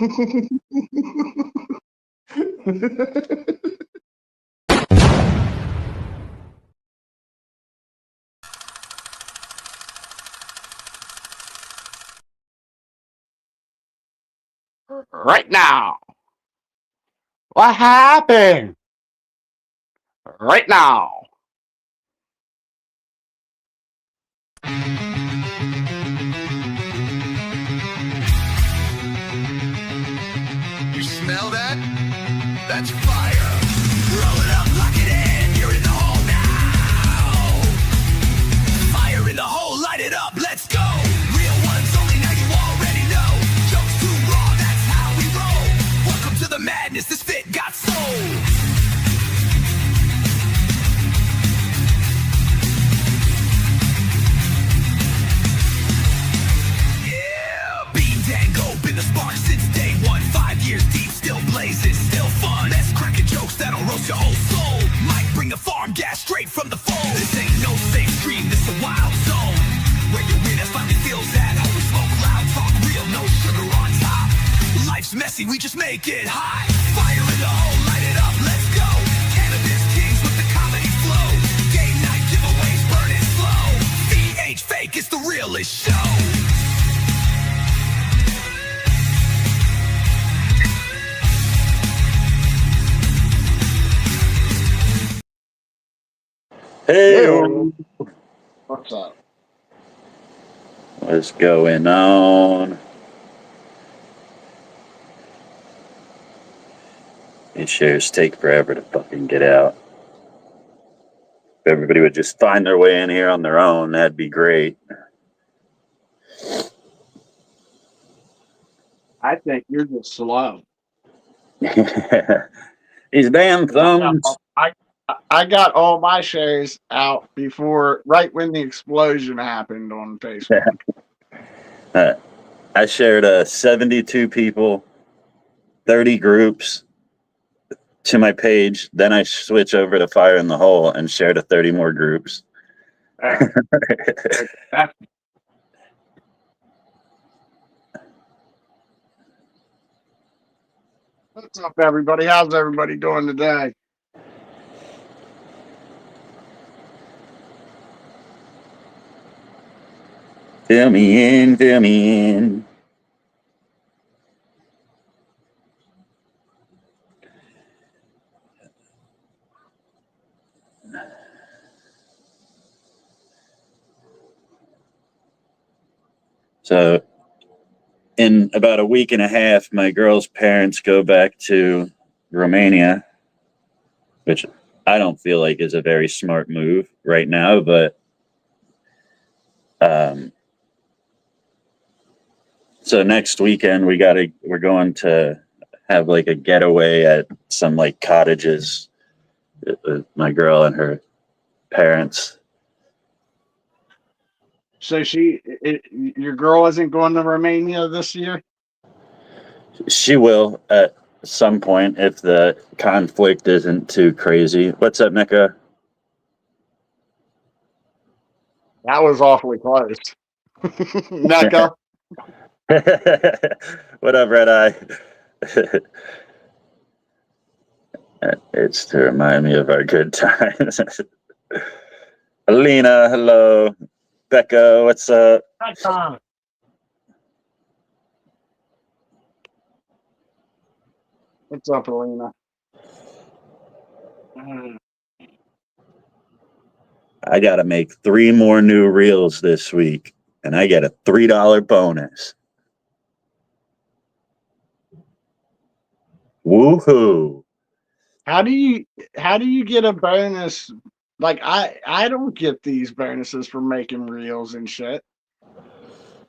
Right now. What happened? Right now. You smell that? That's fire. Roll it up, lock it in. You're in the hole now. Fire in the hole, light it up, let's go. Real ones only, now you already know. Jokes too raw, that's how we roll. Welcome to the madness, this fit got soul. Been the spark since day one. 5 years deep, still blazing, still fun. That's cracking jokes that'll roast your whole soul. Might bring the farm gas straight from the phone. This ain't no safe stream, this a wild zone. Where your winner finally feels at home. We smoke loud, talk real, no sugar on top. Life's messy, we just make it hot. Fire in the hole, light it up, let's go. Cannabis kings with the comedy flow. Game night giveaways, burn it slow. VH fake, it's the realest show. Hey, What's up? what's going on? These shares take forever to fucking get out. If everybody would just find their way in here on their own, that'd be great. I think you're just slow. These damn thumbs. I got all my shares out before, right when the explosion happened on Facebook. I shared 72 people, 30 groups to my page. Then I switch over to Fire in the Hole and share to 30 more groups. What's up, everybody? How's everybody doing today? Fill me in, fill me in. So in about a week and a half, my girl's parents go back to Romania, which I don't feel like is a very smart move right now, but so next weekend we're going to have like a getaway at some like cottages with my girl and her parents. So your girl isn't going to Romania this year? She will at some point if the conflict isn't too crazy. What's up, Mika? That was awfully close. Mecca. What up, Red Eye? It's to remind me of our good times. Alina, hello. Becca, what's up? Hi, Tom. What's up, Alina? I got to make 3 more new reels this week, and I get a $3 bonus. Woohoo! How do you get a bonus? Like I don't get these bonuses for making reels and shit.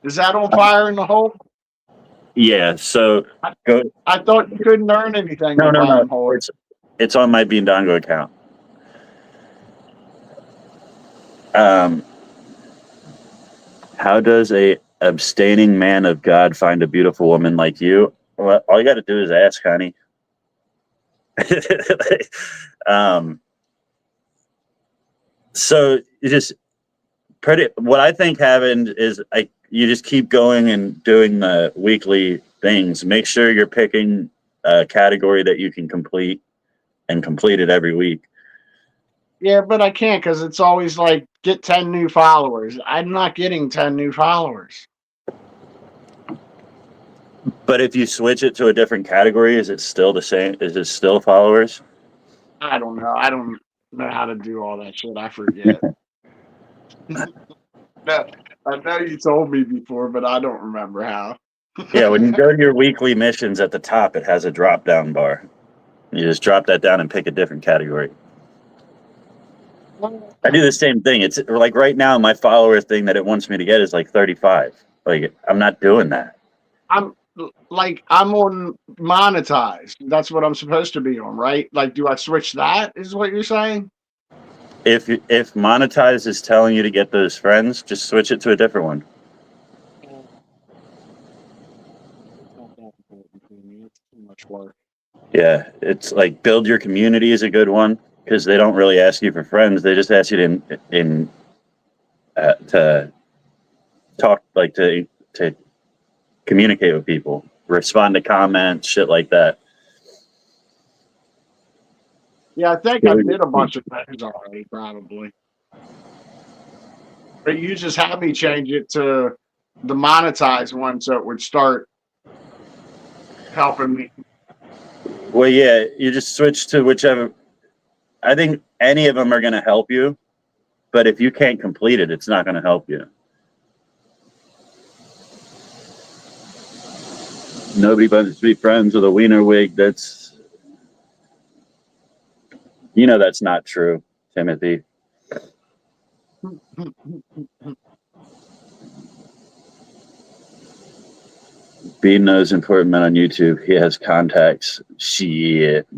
Is that on Fire in the Hole? Yeah, so go. I thought you couldn't earn anything No, on no, Fire in the no. Hole. It's on my Beandango account. How does a abstaining man of God find a beautiful woman like you? Well, all you got to do is ask, honey. So you just what I think happened is you just keep going and doing the weekly things. Make sure you're picking a category that you can complete and complete it every week. Yeah, but I can't because it's always like get 10 new followers. I'm not getting 10 new followers. But if you switch it to a different category, is it still the same? Is it still followers? I don't know. I don't know how to do all that shit. I forget. No, I know you told me before, but I don't remember how. Yeah, when you go to your weekly missions at the top, it has a drop down bar. You just drop that down and pick a different category. I do the same thing. It's like right now, my follower thing that it wants me to get is like 35. Like, I'm not doing that. I'm I'm on monetized. That's what I'm supposed to be on, right? Like, do I switch that? Is what you're saying? If monetize is telling you to get those friends, just switch it to a different one. It's not that important to me. It's too much work. Yeah, it's like build your community is a good one because they don't really ask you for friends. They just ask you to talk, like to communicate with people, respond to comments, shit like that. Yeah, I think I did a bunch of things already, probably. But you just had me change it to the monetized one so it would start helping me. Well, yeah, you just switch to whichever. I think any of them are going to help you, but if you can't complete it, it's not going to help you. Nobody wants to be friends with a wiener wig. That's that's not true, Timothy. Bean knows important men on YouTube. He has contacts. Shit.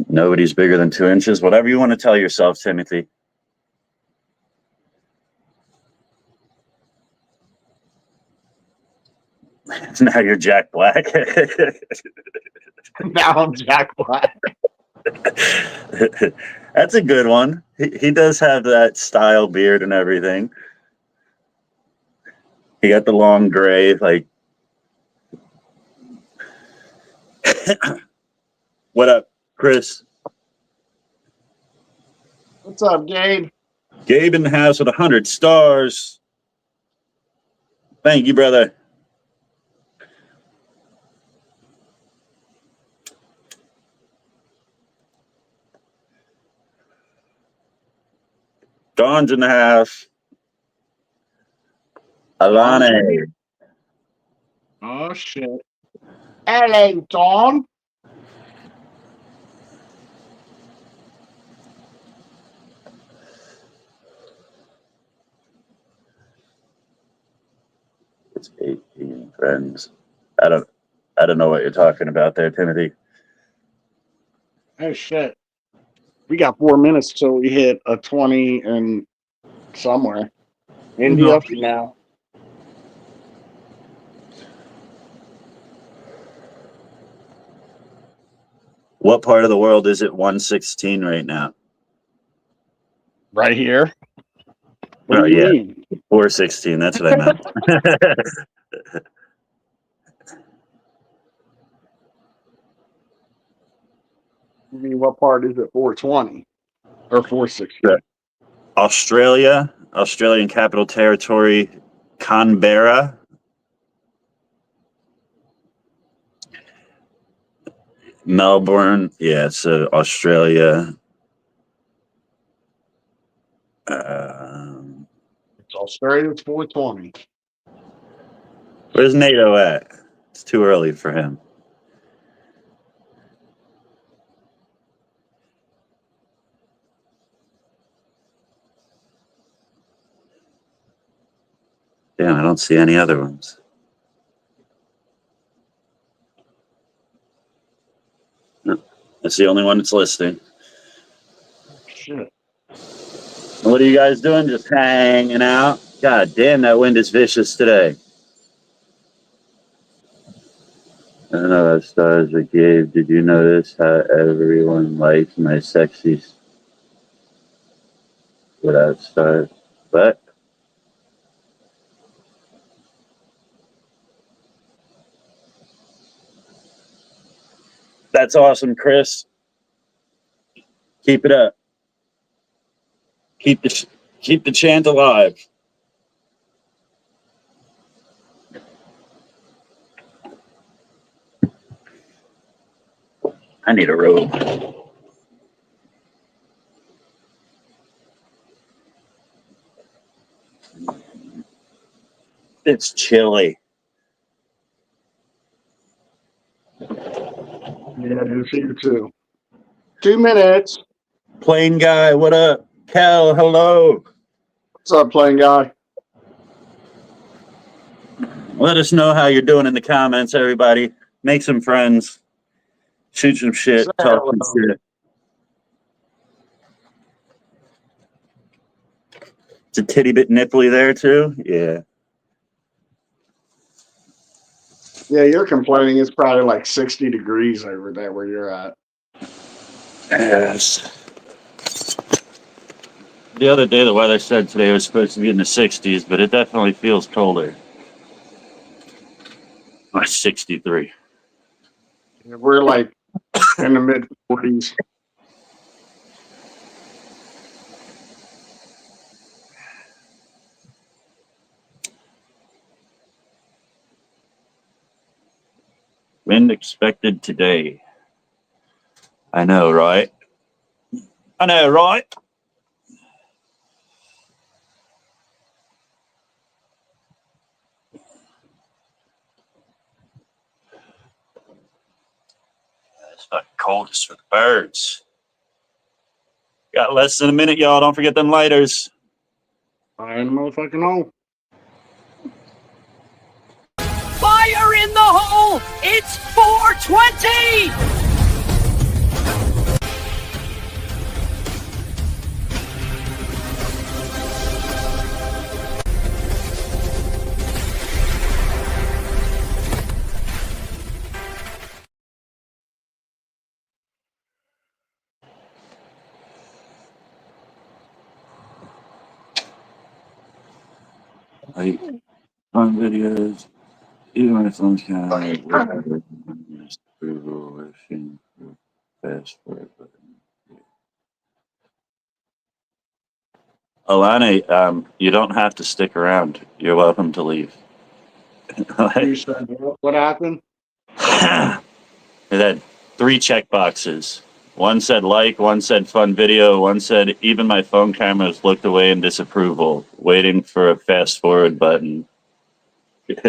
Nobody's bigger than 2 inches. Whatever you want to tell yourself, Timothy. Now you're Jack Black. Now I'm Jack Black. That's a good one. He does have that style beard and everything. He got the long gray, like. What up, Chris? What's up, Gabe? Gabe in the house with 100 stars. Thank you, brother. Dawn's in the house. Alane. Oh shit. Hello, Dawn. It's 18 friends. I don't know what you're talking about there, Timothy. Oh shit. We got 4 minutes till we hit a 20 and somewhere. India now. What part of the world is it 116 right now? Right here. What Oh, do you yeah. mean? 416. That's what I meant. You mean what part is it? 420 or 460? Australia, Australian Capital Territory, Canberra. Melbourne, yeah, so Australia. It's Australia. It's 420. Where's NATO at? It's too early for him. Damn, I don't see any other ones. No, that's the only one that's listing. Shit. What are you guys doing? Just hanging out? God damn, that wind is vicious today. I don't know how stars are Gabe. Did you notice how everyone likes my sexy without stars? But that's awesome, Chris. Keep it up. Keep the chant alive. I need a robe. It's chilly. Yeah, it's here too. 2 minutes. Plane guy, what up? Cal, hello. What's up, playing guy? Let us know how you're doing in the comments, everybody. Make some friends. Shoot some shit. Say Talk some hello. shit. It's a titty bit nipply there too. Yeah. Yeah, you're complaining it's probably like 60 degrees over there where you're at. Yes. The other day, the weather said today was supposed to be in the 60s, but it definitely feels colder. 63. We're like in the mid 40s. Wind expected today. I know, right? I know, right? It's fucking cold just for the birds. Got less than a minute, y'all. Don't forget them lighters. I ain't motherfucking home. Fire in the hole! It's 420! Like fun videos, even when it's on camera, fast forward button. Alani, you don't have to stick around. You're welcome to leave. You said what happened? It had 3 check boxes. One said like, one said fun video, one said even my phone cameras looked away in disapproval, waiting for a fast forward button. Yeah,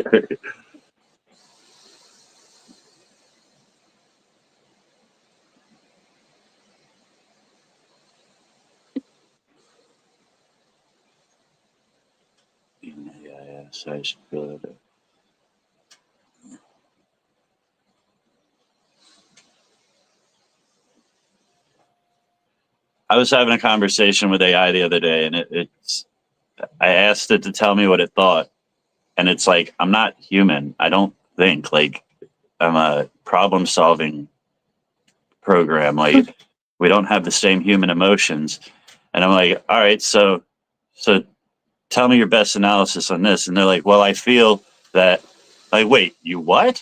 so I should feel it. I was having a conversation with AI the other day, and it's I asked it to tell me what it thought, and it's like I'm not human. I don't think like I'm a problem solving program. Like we don't have the same human emotions, and I'm like, all right, so tell me your best analysis on this, and they're like, well, I feel that. Like, wait, you what?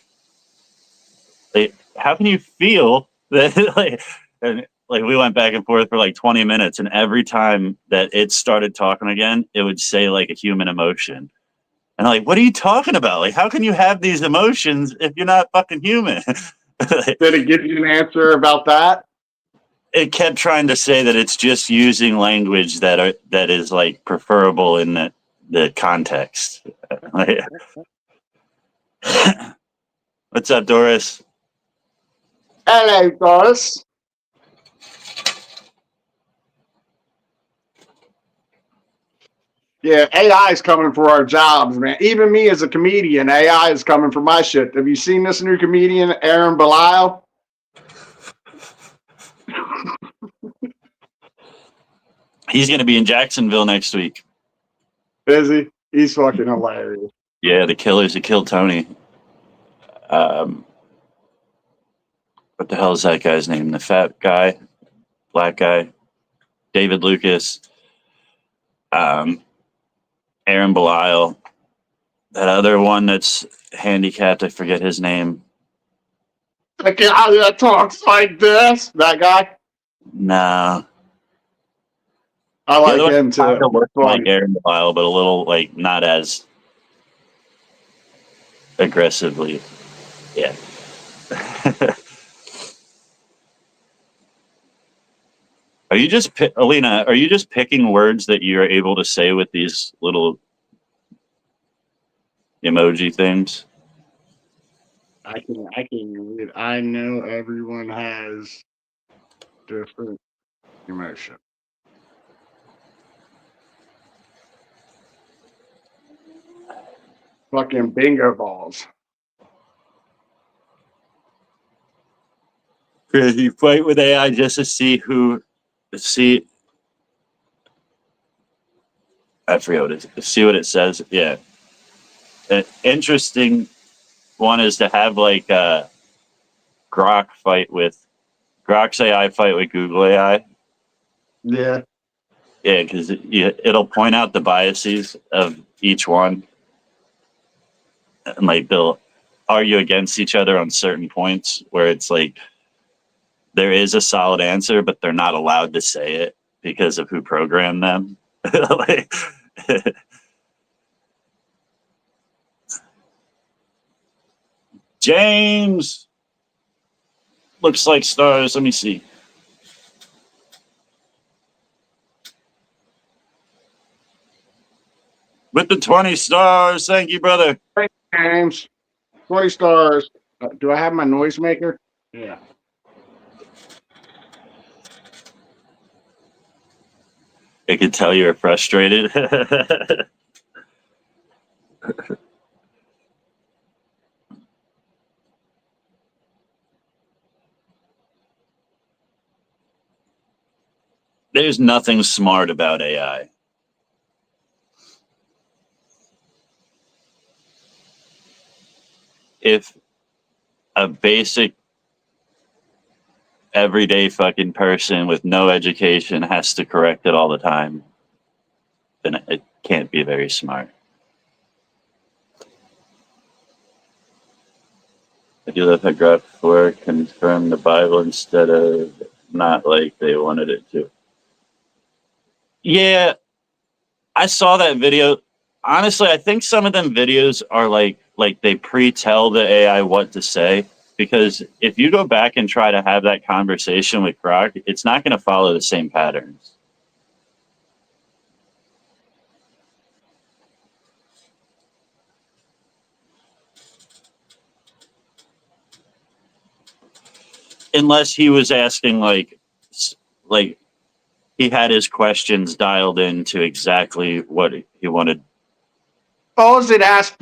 Like, how can you feel that? Like, and like we went back and forth for like 20 minutes, and every time that it started talking again, it would say like a human emotion. And I'm like, what are you talking about? Like, how can you have these emotions if you're not fucking human? Did it give you an answer about that? It kept trying to say that it's just using language that is like preferable in the context. What's up, Doris? Hello, Doris. Yeah, AI is coming for our jobs, man. Even me as a comedian, AI is coming for my shit. Have you seen this new comedian, Aaron Belial? He's going to be in Jacksonville next week. Is he? He's fucking hilarious. Yeah, the killers that killed Tony. Um, what the hell is that guy's name? The fat guy, black guy, David Lucas, Aaron Belial, that other one that's handicapped. I forget his name. The guy that talks like this, that guy. Nah, I the like other one him kind too. of looks like Funny. Aaron Belial, but a little like not as aggressively. Yeah. Are you just Alina? Are you just picking words that you're able to say with these little emoji things? I can read. I know everyone has different emotion. Fucking bingo balls. You fight with AI just to see who. See, I forget what it is. See what it says. Yeah, an interesting one is to have like Grok fight with Grok's AI fight with Google AI. Yeah. Yeah, because it'll point out the biases of each one, and like they'll argue against each other on certain points where it's like there is a solid answer, but they're not allowed to say it because of who programmed them. Like, James looks like stars. Let me see. With the 20 stars. Thank you, brother. Great games. 20 stars. Do I have my noisemaker? Yeah. I could tell you're frustrated. There's nothing smart about AI. If a basic everyday fucking person with no education has to correct it all the time, then it can't be very smart. I do love how Grok 4 confirmed the Bible instead of not like they wanted it to. Yeah, I saw that video. Honestly, I think some of them videos are like they pre-tell the AI what to say, because if you go back and try to have that conversation with Grok, it's not going to follow the same patterns. Unless he was asking like he had his questions dialed into exactly what he wanted. All it asked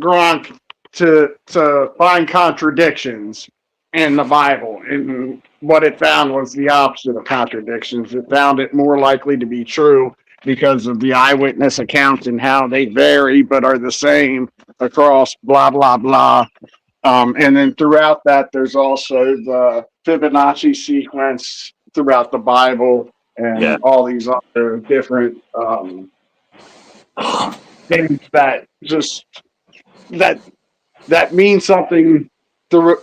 Gronk to find contradictions in the Bible, and what it found was the opposite of contradictions. It found it more likely to be true because of the eyewitness accounts and how they vary but are the same across blah blah blah. And then throughout that, there's also the Fibonacci sequence throughout the Bible Yeah. and all these other different things that just that that means something. Through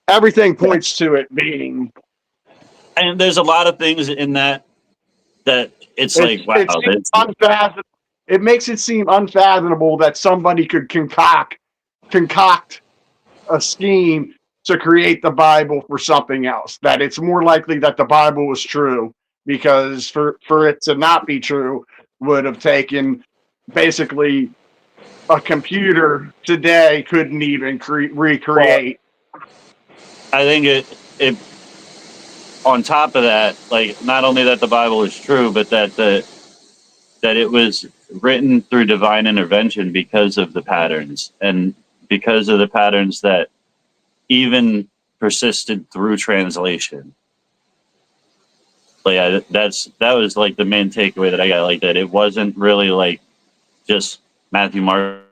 everything points to it being. And there's a lot of things in that it's like, wow, It seems that's, unfathomable. It makes it seem unfathomable that somebody could concoct a scheme to create the Bible for something else. That it's more likely that the Bible was true, because for it to not be true would have taken basically a computer today couldn't even recreate. I think it on top of that, like not only that the Bible is true, but that it was written through divine intervention because of the patterns, and because of the patterns that even persisted through translation. Like that was like the main takeaway that I got. Like that it wasn't really like just Matthew, Mark,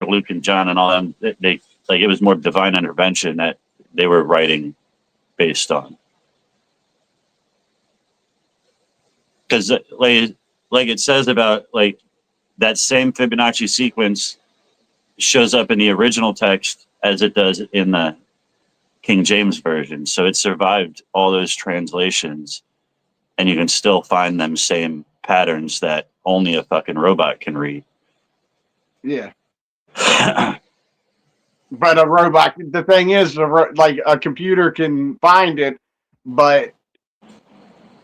Luke, and John and all them. They like it was more divine intervention that they were writing based on. Because like it says about like that same Fibonacci sequence shows up in the original text as it does in the King James version. So it survived all those translations, and you can still find them same patterns that only a fucking robot can read. Yeah. But a robot, the thing is, like a computer can find it, but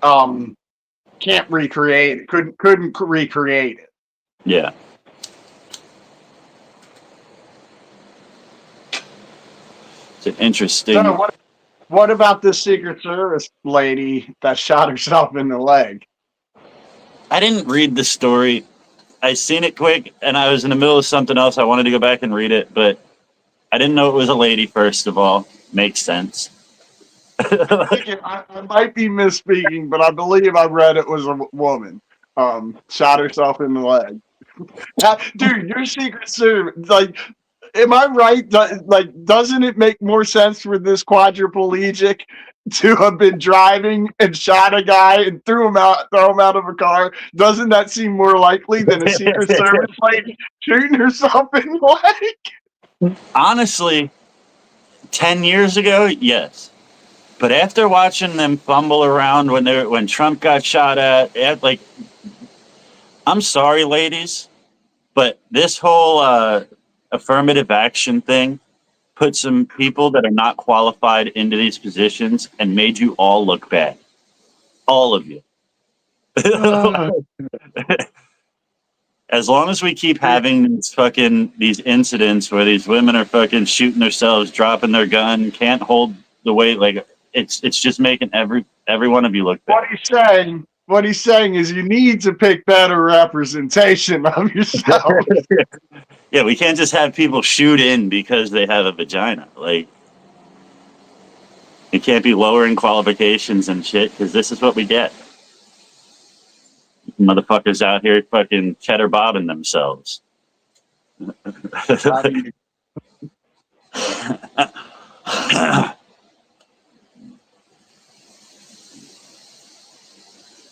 can't recreate it. Couldn't recreate it. Yeah. It's an interesting. So what about this Secret Service lady that shot herself in the leg? I didn't read the story. I seen it quick, and I was in the middle of something else. I wanted to go back and read it, but I didn't know it was a lady. First of all, makes sense. I might be misspeaking, but I believe I read it was a woman. Shot herself in the leg. Dude, your Secret Service, like, am I right? Doesn't it make more sense for this quadriplegic to have been driving and shot a guy and throw him out of a car? Doesn't that seem more likely than a Secret Service lady shooting herself in the leg? Honestly, 10 years ago, yes. But after watching them fumble around when Trump got shot at, like, I'm sorry, ladies, but this whole affirmative action thing put some people that are not qualified into these positions and made you all look bad. All of you. As long as we keep having these incidents where these women are fucking shooting themselves, dropping their gun, can't hold the weight, like it's just making every one of you look bad. What he's saying is you need to pick better representation of yourself. Yeah, we can't just have people shoot in because they have a vagina. Like, it can't be lowering qualifications and shit, because this is what we get. Motherfuckers out here fucking cheddar bobbing themselves.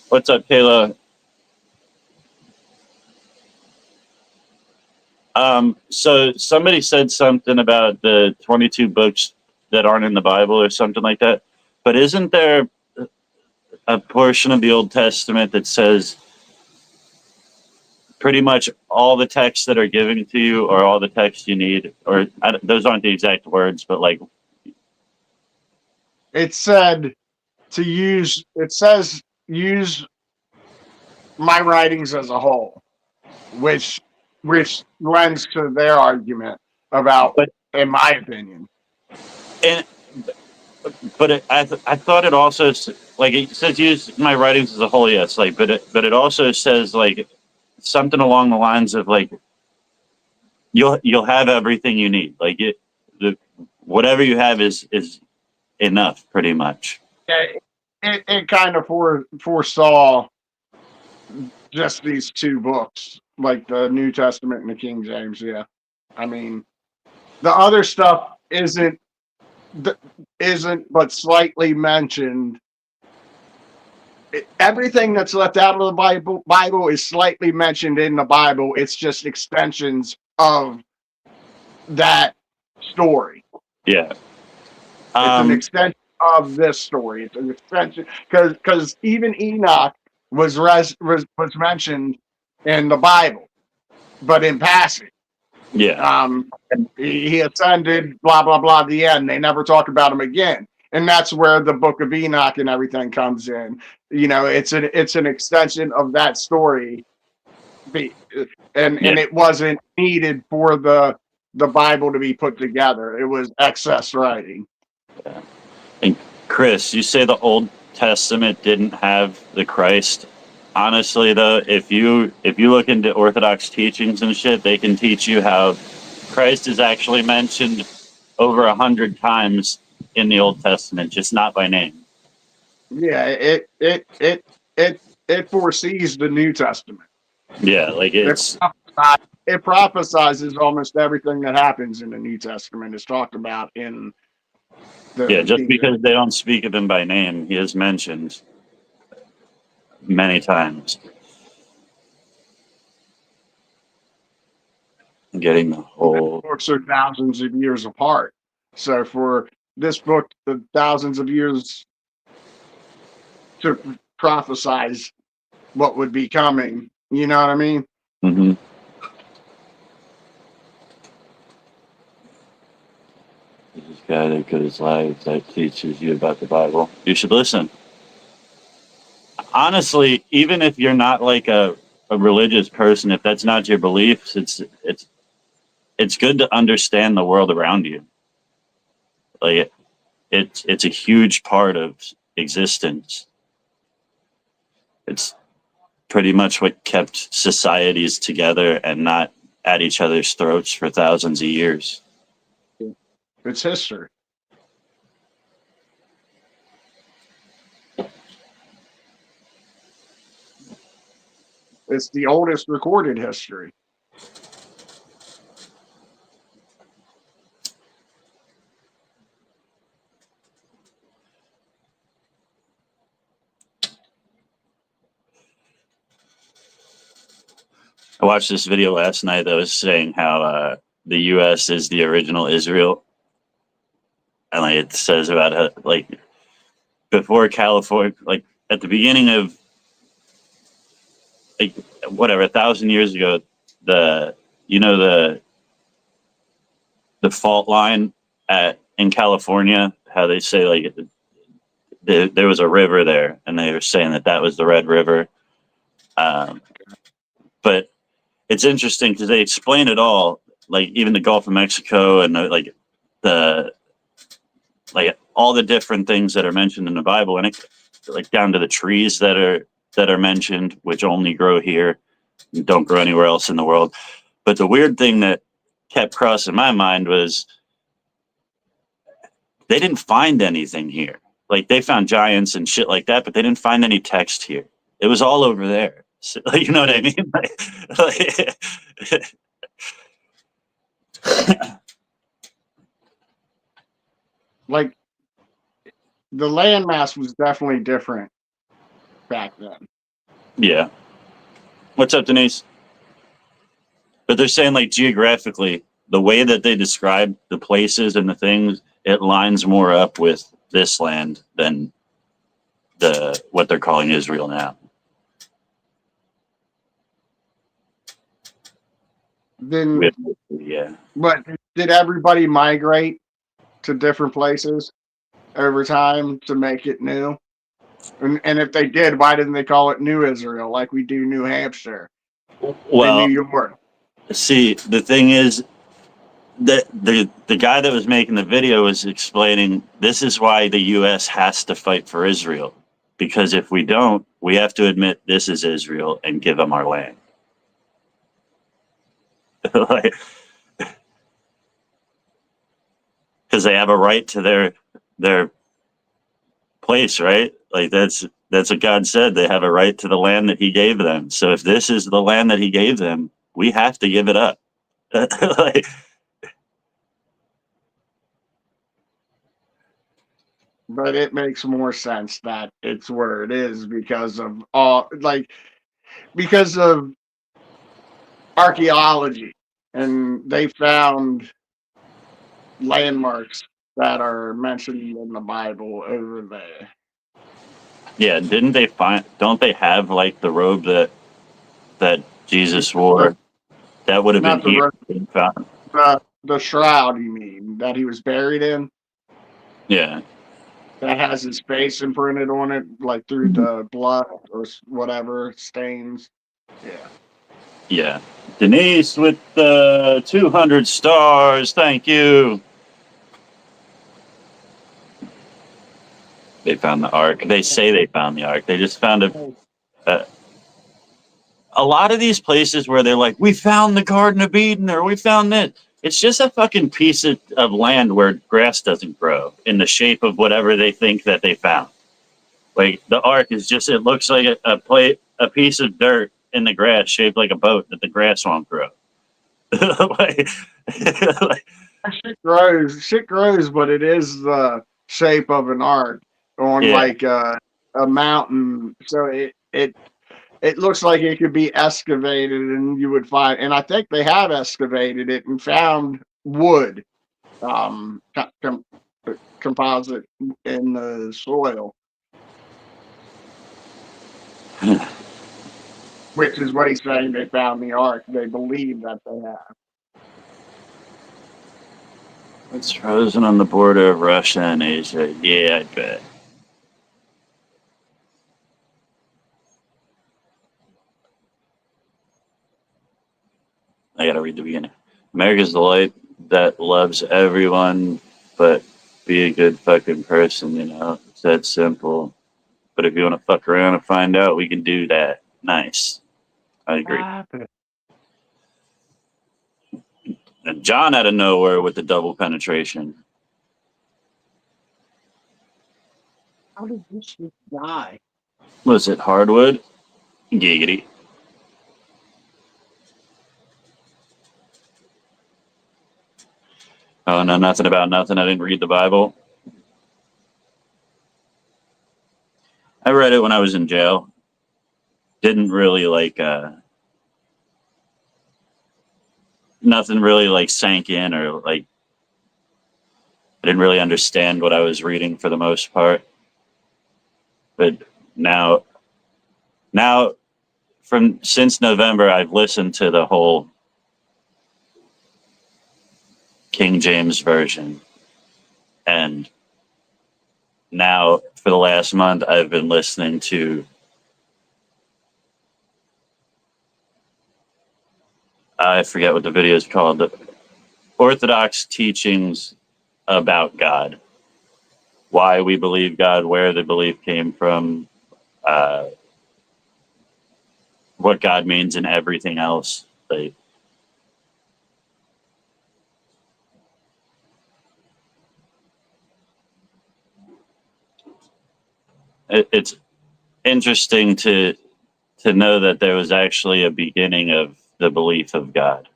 What's up, Kayla? So somebody said something about the 22 books that aren't in the Bible or something like that. But isn't there a portion of the Old Testament that says pretty much all the texts that are given to you or all the texts you need? Or those aren't the exact words, but like it said it says use my writings as a whole, which lends to their argument about, in my opinion. But I thought it also, like, it says use my writings as a whole, yes, like, but it also says like something along the lines of like you'll have everything you need, like whatever you have is enough, pretty much. Yeah, it kind of foresaw just these two books, like the New Testament and the King James. Yeah, I mean, the other stuff isn't but slightly mentioned. Everything that's left out of the Bible is slightly mentioned in the Bible. It's just extensions of that story. Yeah, it's an extension of this story. It's an extension because even Enoch was mentioned in the Bible, but in passing. Yeah. He ascended, blah blah blah. At the end, they never talk about him again, and that's where the Book of Enoch and everything comes in. You know, it's an extension of that story, and it wasn't needed for the Bible to be put together. It was excess writing. Yeah. And Chris, you say the Old Testament didn't have the Christ. Honestly, though, if you look into Orthodox teachings and shit, they can teach you how Christ is actually mentioned over 100 times in the Old Testament, just not by name. Yeah, it foresees the New Testament. Yeah, like it's it prophesizes almost everything that happens in the New Testament is talked about in Yeah, the just kingdom. because they don't speak of him by name, he is mentioned many times. Getting the whole. Books are thousands of years apart. So for this book, the thousands of years to prophesize what would be coming, you know what I mean? Mm-hmm. This guy that goes live that teaches you about the Bible. You should listen. Honestly, even if you're not like a religious person, if that's not your beliefs, it's good to understand the world around you. Like it's a huge part of existence. It's pretty much what kept societies together and not at each other's throats for thousands of years. It's history. It's the oldest recorded history. I watched this video last night that was saying how the U.S. is the original Israel, and like it says about how, like before California, like at the beginning of like whatever 1,000 years ago, the the fault line at in California, how they say like there was a river there, and they were saying that that was the Red River. But it's interesting because they explain it all, like even the Gulf of Mexico and the like all the different things that are mentioned in the Bible, and it like down to the trees that are mentioned, which only grow here, and don't grow anywhere else in the world. But the weird thing that kept crossing my mind was they didn't find anything here. Like they found giants and shit like that, but they didn't find any text here. It was all over there. So, you know what I mean? Like the landmass was definitely different back then. Yeah. What's up, Denise? But they're saying like geographically, the way that they describe the places and the things, it lines more up with this land than the what they're calling Israel now. Then, Yeah. but did everybody migrate to different places over time to make it new? And if they did, why didn't they call it New Israel like we do New Hampshire and New Well, York? see, the thing is that the guy that was making the video was explaining this is why the US has to fight for Israel. Because if we don't, we have to admit this is Israel and give them our land. Like, because they have a right to their place, right? Like that's what God said. They have a right to the land that He gave them. So if this is the land that He gave them, we have to give it up. Like, But it makes more sense that it's where it is because of all because of archaeology, and they found landmarks that are mentioned in the Bible over there. yeah, didn't they find? Don't they have like the robe that Jesus wore? That would have been Not the here. ro- the shroud, you mean, that he was buried in, Yeah, that has his face imprinted on it, like through the blood or whatever stains. Yeah. yeah. Denise with the 200 stars. Thank you. They found the ark. They say they found the ark. They just found a a lot of these places where they're like, we found the Garden of Eden or we found this. It's just a fucking piece of land where grass doesn't grow in the shape of whatever they think that they found. Like the ark is just, it looks like a piece of dirt in the grass shaped like a boat that the grass won't grow. like, like, Shit grows, but it is the shape of an arc on yeah. like a mountain. So it looks like it could be excavated, and you would find. And I think they have excavated it and found wood, um, composite in the soil, which is what he's saying. They found the ark. They believe that they have. It's frozen on the border of Russia and Asia. Yeah, I bet. I gotta read the beginning. America's the light that loves everyone, but be a good fucking person, you know? It's that simple. But if you want to fuck around and find out, we can do that. Nice. I agree. And John out of nowhere with the double penetration. How did this shit die? Was it hardwood? Giggity. Oh, no, nothing about nothing. I didn't read the Bible. I read it when I was in jail. Didn't really nothing really like sank in or like, I didn't really understand what I was reading for the most part. But now, now from since November, I've listened to the whole King James version. And now for the last month, I've been listening to I forget what the video is called. The Orthodox teachings about God, why we believe God, where the belief came from, uh, what God means, and everything else. Like, it's interesting to know that there was actually a beginning of the belief of God.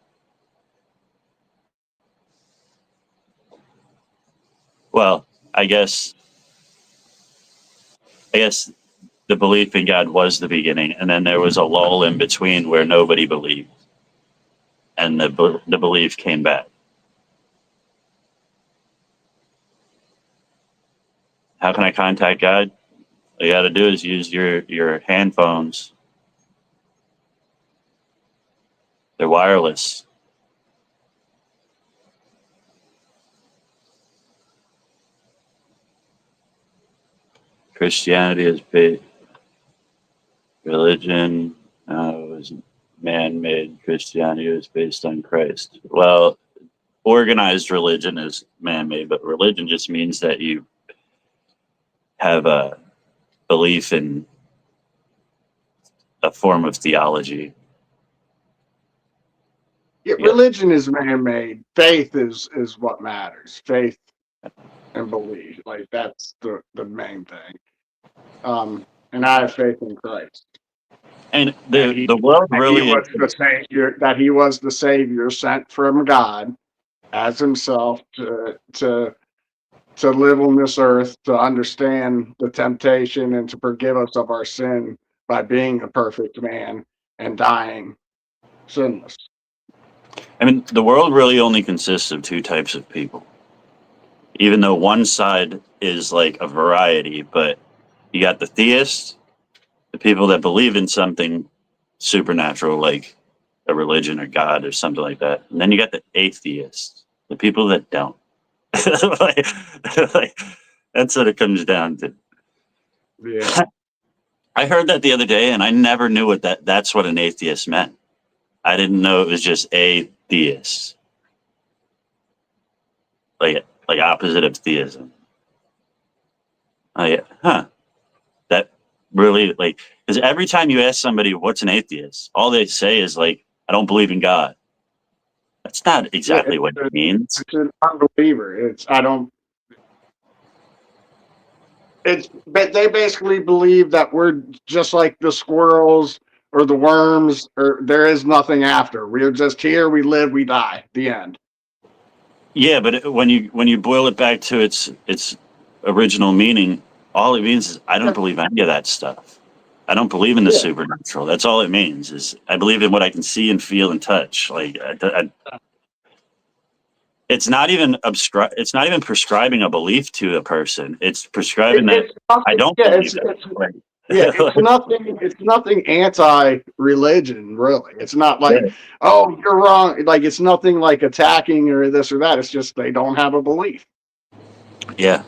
Well, I guess the belief in God was the beginning, and then there was a lull in between where nobody believed, and the belief came back. How can I contact God? All you got to do is use your hand phones. They're wireless. Christianity is based religion. Was man-made. Christianity was based on Christ. Well, organized religion is man-made, but religion just means that you have a belief in a form of theology. Yeah, Yeah. religion is man-made. Faith is what matters. Faith and belief, like that's the main thing. And I have faith in Christ And that the world he really is. was the savior, that he was the savior sent from God as himself to live on this earth, to understand the temptation and to forgive us of our sin by being a perfect man and dying sinless. I mean, the world really only consists of two types of people. Even though one side is like a variety, but you got the theists, the people that believe in something supernatural, like a religion or God or something like that. And then you got the atheists, the people that don't. like, like, that's what it comes down to. Yeah. I heard that the other day, and I never knew what that's what an atheist meant. I didn't know it was just atheist, like opposite of theism. Huh? That really like because every time you ask somebody what's an atheist, all they say is like, "I don't believe in God." That's not Yeah, exactly what it means. it's an unbeliever. It's I don't. It's but they basically believe that we're just like the squirrels or the worms, or there is nothing after. We are just here, we live, we die. The end. Yeah, but when you boil it back to its original meaning, all it means is I don't Yeah. believe any of that stuff. I don't believe in the Yeah. supernatural. That's all it means. Is I believe in what I can see and feel and touch. Like it's not even it's not even prescribing a belief to a person. It's prescribing that It's I nothing. don't Yeah, believe that. yeah, Like, it's nothing. It's nothing anti-religion, really. It's not yeah, like, oh, you're wrong. Like it's nothing like attacking or this or that. It's just they don't have a belief. yeah,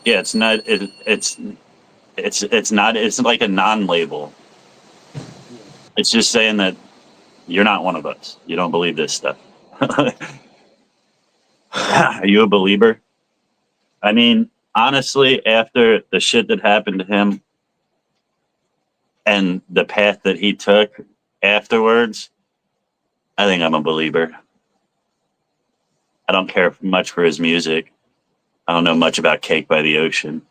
yeah. It's not. It's not. It's like a non-label. It's just saying that you're not one of us. You don't believe this stuff. Are you a believer? I mean, honestly, after the shit that happened to him and the path that he took afterwards, I think I'm a believer. I don't care much for his music. I don't know much about Cake by the Ocean,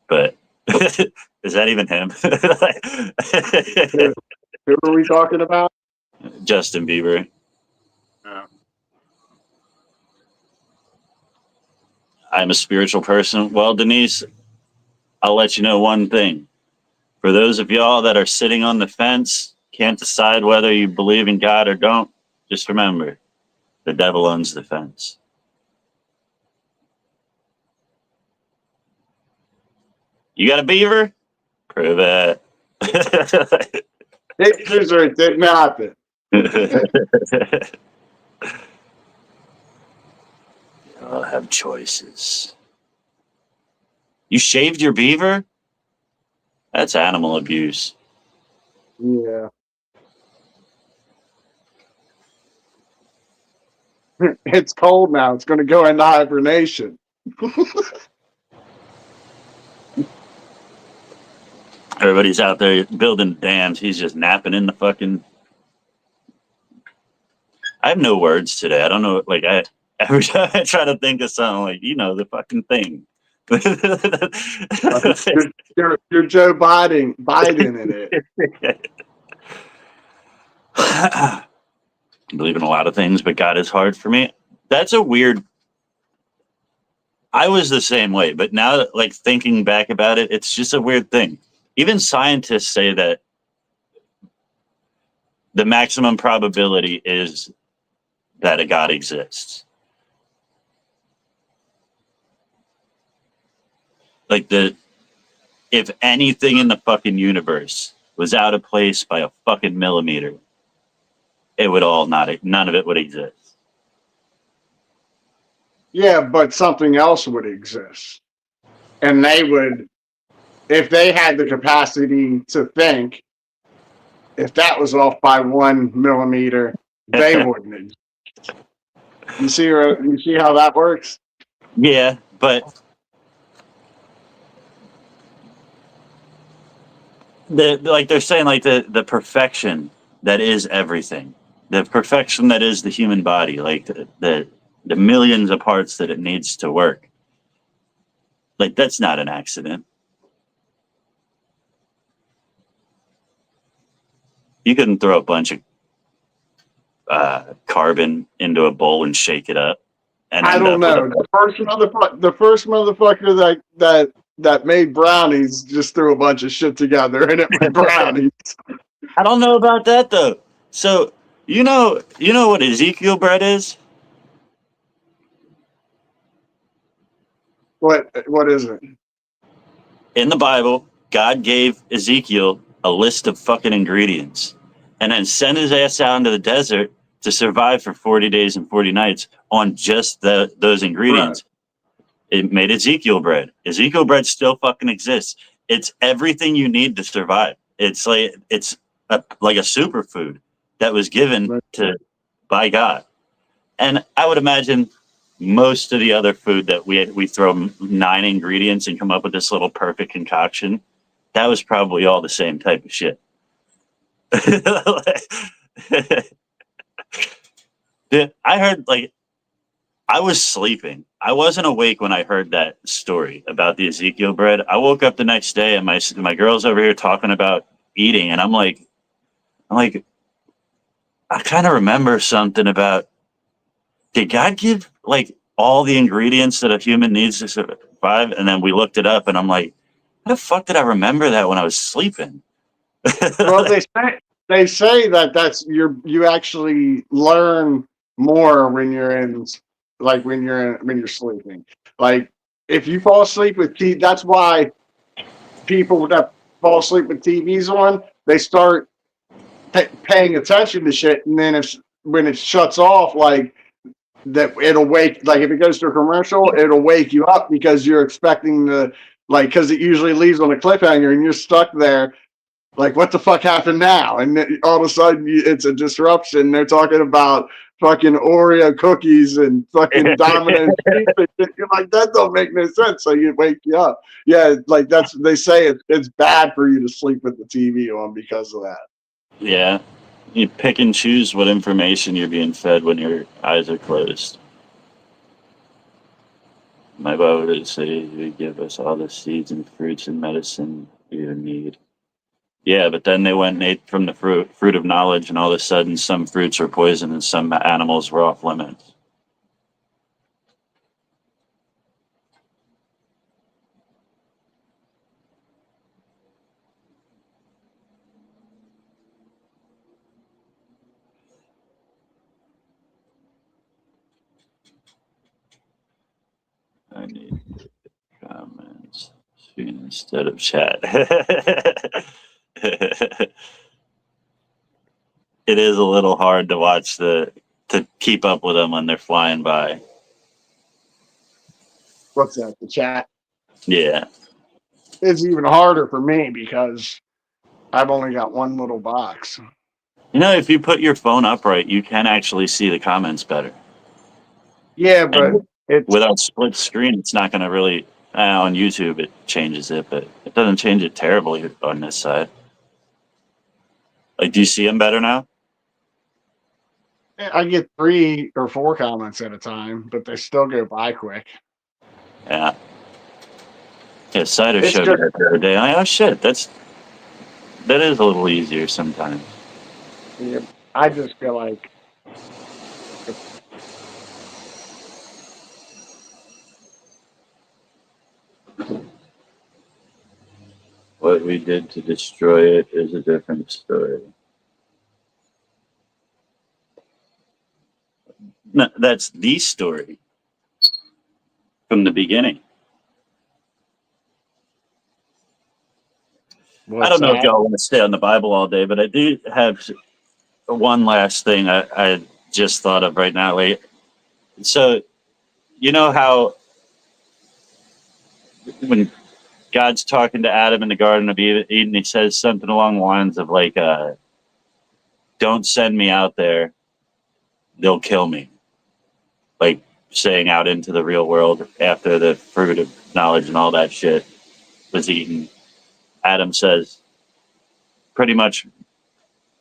but is that even him? Who, who are we talking about? Justin Bieber. Yeah. I'm a spiritual person. Well, Denise, I'll let you know one thing. For those of y'all that are sitting on the fence, can't decide whether you believe in God or don't, just remember the devil owns the fence. You got a beaver? Prove it. Pictures or it did nothing. I'll have choices. You shaved your beaver? That's animal abuse. Yeah. It's cold now. It's going to go into hibernation. Everybody's out there building dams. He's just napping in the fucking. I have no words today. I don't know. Like every time I try to think of something, like the fucking thing. You're Joe Biden in it. I believe in a lot of things, but God is hard for me. That's a weird. I was the same way, but now, like thinking back about it, it's just a weird thing. Even scientists say that the maximum probability is that a God exists. Like if anything in the fucking universe was out of place by a fucking millimeter, it would all not. None of it would exist. Yeah, but something else would exist. And they would, if they had the capacity to think, if that was off by 1 millimeter, they wouldn't exist. You see how that works? Yeah, but like they're saying, like the perfection that is everything, the perfection that is the human body, like the millions of parts that it needs to work. Like that's not an accident. You couldn't throw a bunch of carbon into a bowl and shake it up and I end don't up with know. The first motherfucker that made brownies just threw a bunch of shit together and it was brownies. I don't know about that though. So you know what Ezekiel bread is? What is it? In the Bible, God gave Ezekiel a list of fucking ingredients and then sent his ass out into the desert to survive for 40 days and 40 nights on just those Right. ingredients. It made Ezekiel bread. Ezekiel bread still fucking exists. It's everything you need to survive. It's like a superfood that was given Right. to by God. And I would imagine most of the other food that we throw 9 ingredients and come up with this little perfect concoction, that was probably all the same type of shit. I heard, like, I was sleeping. I wasn't awake when I heard that story about the Ezekiel bread. I woke up the next day and my girl's over here talking about eating, and I'm like, I kind of remember something about, did God give like all the ingredients that a human needs to survive? And then we looked it up, and I'm like, how the fuck did I remember that when I was sleeping? Well, they say that you actually learn more when you're in, like when you're sleeping. Like if you fall asleep with TV, that's why people that fall asleep with TVs on, they start paying attention to shit, and then if when it shuts off, like that, it'll wake, like if it goes to a commercial, it'll wake you up because you're expecting the, like, because it usually leaves on a cliffhanger and you're stuck there like, what the fuck happened now? And then all of a sudden, it's a disruption. They're talking about fucking Oreo cookies and fucking dominant. You're like, that don't make no sense. So you wake you up. Yeah, like they say it's bad for you to sleep with the TV on because of that. Yeah, you pick and choose what information you're being fed when your eyes are closed. My Bible would say you give us all the seeds and fruits and medicine we need. Yeah, but then they went and ate from the fruit of knowledge, and all of a sudden some fruits were poison and some animals were off limits. I need comments instead of chat. It is a little hard to watch to keep up with them when they're flying by. What's that? The chat. Yeah. It's even harder for me because I've only got one little box. You know, if you put your phone upright, you can actually see the comments better. Yeah, but And it's without split screen, it's not going to really. On YouTube, it changes it, but it doesn't change it terribly on this side. Like, do you see them better now? I get 3 or 4 comments at a time, but they still go by quick. Yeah. Yeah, Cider It's showed me just, that the other day. Oh shit, that is a little easier sometimes. yeah, I just feel like What we did to destroy it is a different story. No, that's the story from the beginning. I what's don't know if that? y'all want to stay on the Bible all day, but I do have one last thing I just thought of right now. Like, so, you know how when God's talking to Adam in the Garden of Eden, he says something along the lines of like, "Don't send me out there; they'll kill me." Like saying out into the real world after the fruit of knowledge and all that shit was eaten. Adam says, pretty much,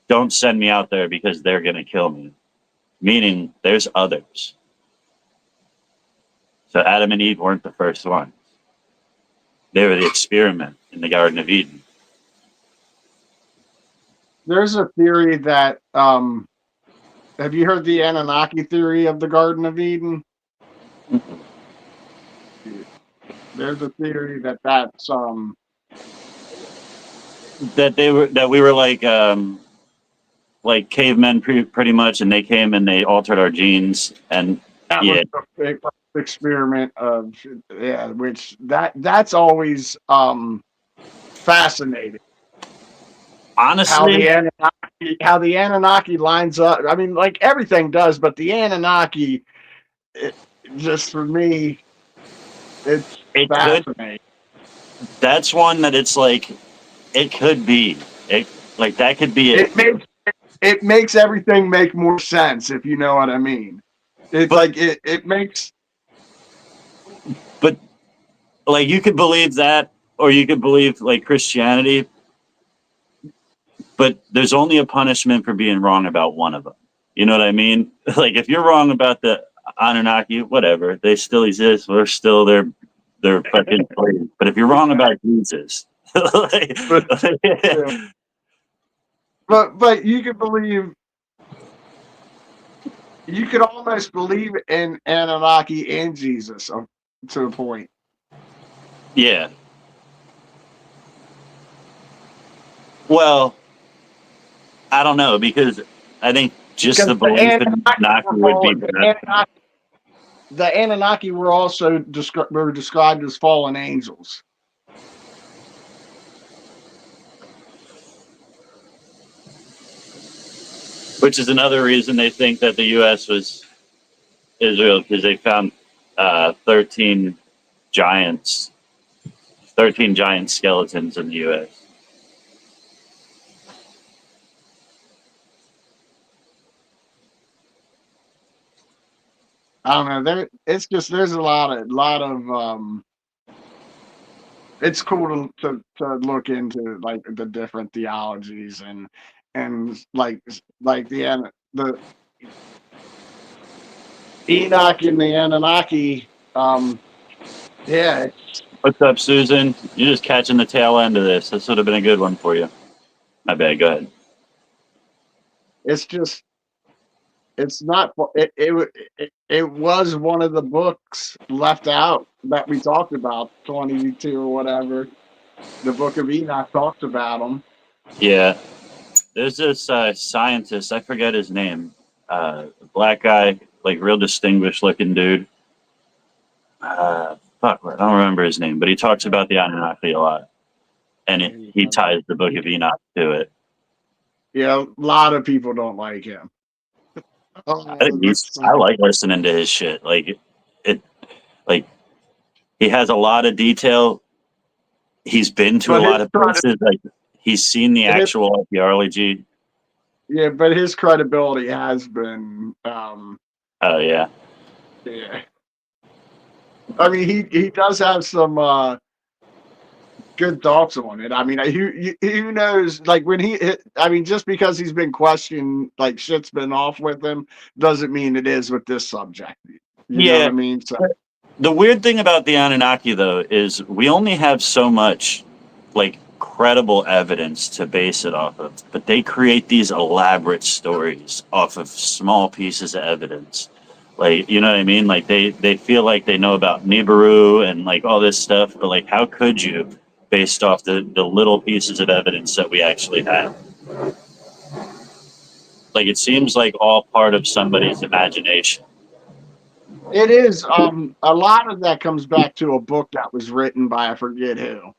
"Don't send me out there because they're gonna kill me." Meaning, there's others. So Adam and Eve weren't the first one. They were the experiment in the Garden of Eden. There's a theory that have you heard the Anunnaki theory of the Garden of Eden? There's a theory that that's That we were like cavemen pretty much, and they came and they altered our genes. And that was yeah, the big experiment of, yeah, which that's always fascinating. How honestly, how the Anunnaki lines up. I mean, like everything does, but the Anunnaki, it, just for me, it's it could. fascinating. That's one that it's like it could be. It like that could be it. It makes everything make more sense, if you know what I mean. It's But like it makes. but like you could believe that, or you could believe like Christianity. But there's only a punishment for being wrong about one of them. You know what I mean? Like if you're wrong about the Anunnaki, whatever. They still exist. We're still their fucking slaves. But if you're wrong about Jesus, like, But yeah. But you could believe, you could almost believe in Anunnaki and Jesus to a point. yeah. Well, I don't know because I think just Because the belief in Anunnaki would be bad. The Anunnaki were also described as fallen angels. Which is another reason they think that the U.S. was Israel because they found 13 giants, 13 giant skeletons in the U.S. I don't know. It's just there's a lot of it's cool to look into like the different theologies and like the Enoch and the Anunnaki. Yeah, What's up, Susan? You're just catching the tail end of this. This would have been a good one for you. My bad. Go ahead. it's just it's not it was one of the books left out that we talked about 22 or whatever. The Book of Enoch talks about them. Yeah, there's this scientist. I forget his name. Black guy, like real distinguished looking dude. Fuck, I don't remember his name, but he talks about the Anunnaki a lot, and he ties the Book of Enoch to it. Yeah, a lot of people don't like him. I think I like listening to his shit. It, like he has a lot of detail. He's been to a lot of places. Like he's seen the actual archaeology. Yeah, but his credibility has been. Oh yeah. Yeah. I mean, he does have some good thoughts on it. I mean, who knows? Like when I mean, just because he's been questioned, like shit's been off with him, doesn't mean it is with this subject. You know what Yeah. I mean? So The weird thing about the Anunnaki, though, is we only have so much, like, credible evidence to base it off of. But they create these elaborate stories off of small pieces of evidence. Like, you know what I mean? Like, they feel like they know about Nibiru and, like, all this stuff. But, like, how could you, based off the little pieces of evidence that we actually have? Like, it seems like all part of somebody's imagination. it is. A lot of that comes back to a book that was written by I forget who.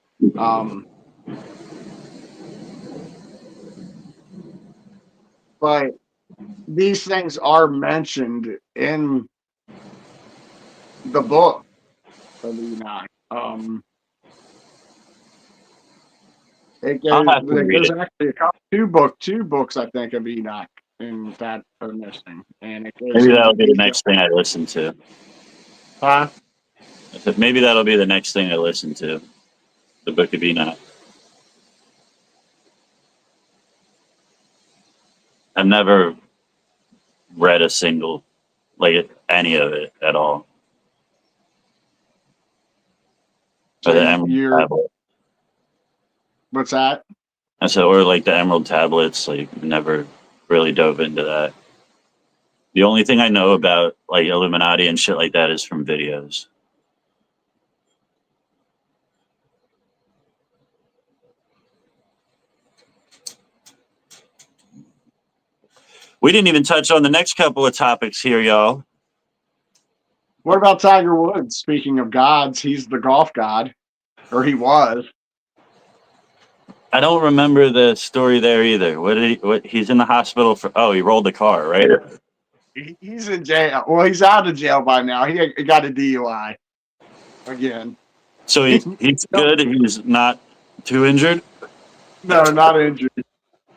But these things are mentioned in the book of Enoch. I'll have to read There's it. actually two books I think of Enoch in that are missing, and it goes Maybe into that'll be the detail. next thing I listen to. Huh? I said maybe that'll be the next thing I listen to, the Book of Enoch. I've never read a single, like any of it at all. Or So the Emerald you're Tablet. what's that? I said, or like the Emerald Tablets, like never really dove into that. The only thing I know about like Illuminati and shit like that is from videos. We didn't even touch on the next couple of topics here, y'all. What about Tiger Woods? Speaking of gods, he's the golf god, or he was. I don't remember the story there either. What he's in the hospital for? Oh, he rolled the car, right? He's in jail. Well, he's out of jail by now. He got a DUI again. So he's good. He's not too injured. No, not injured.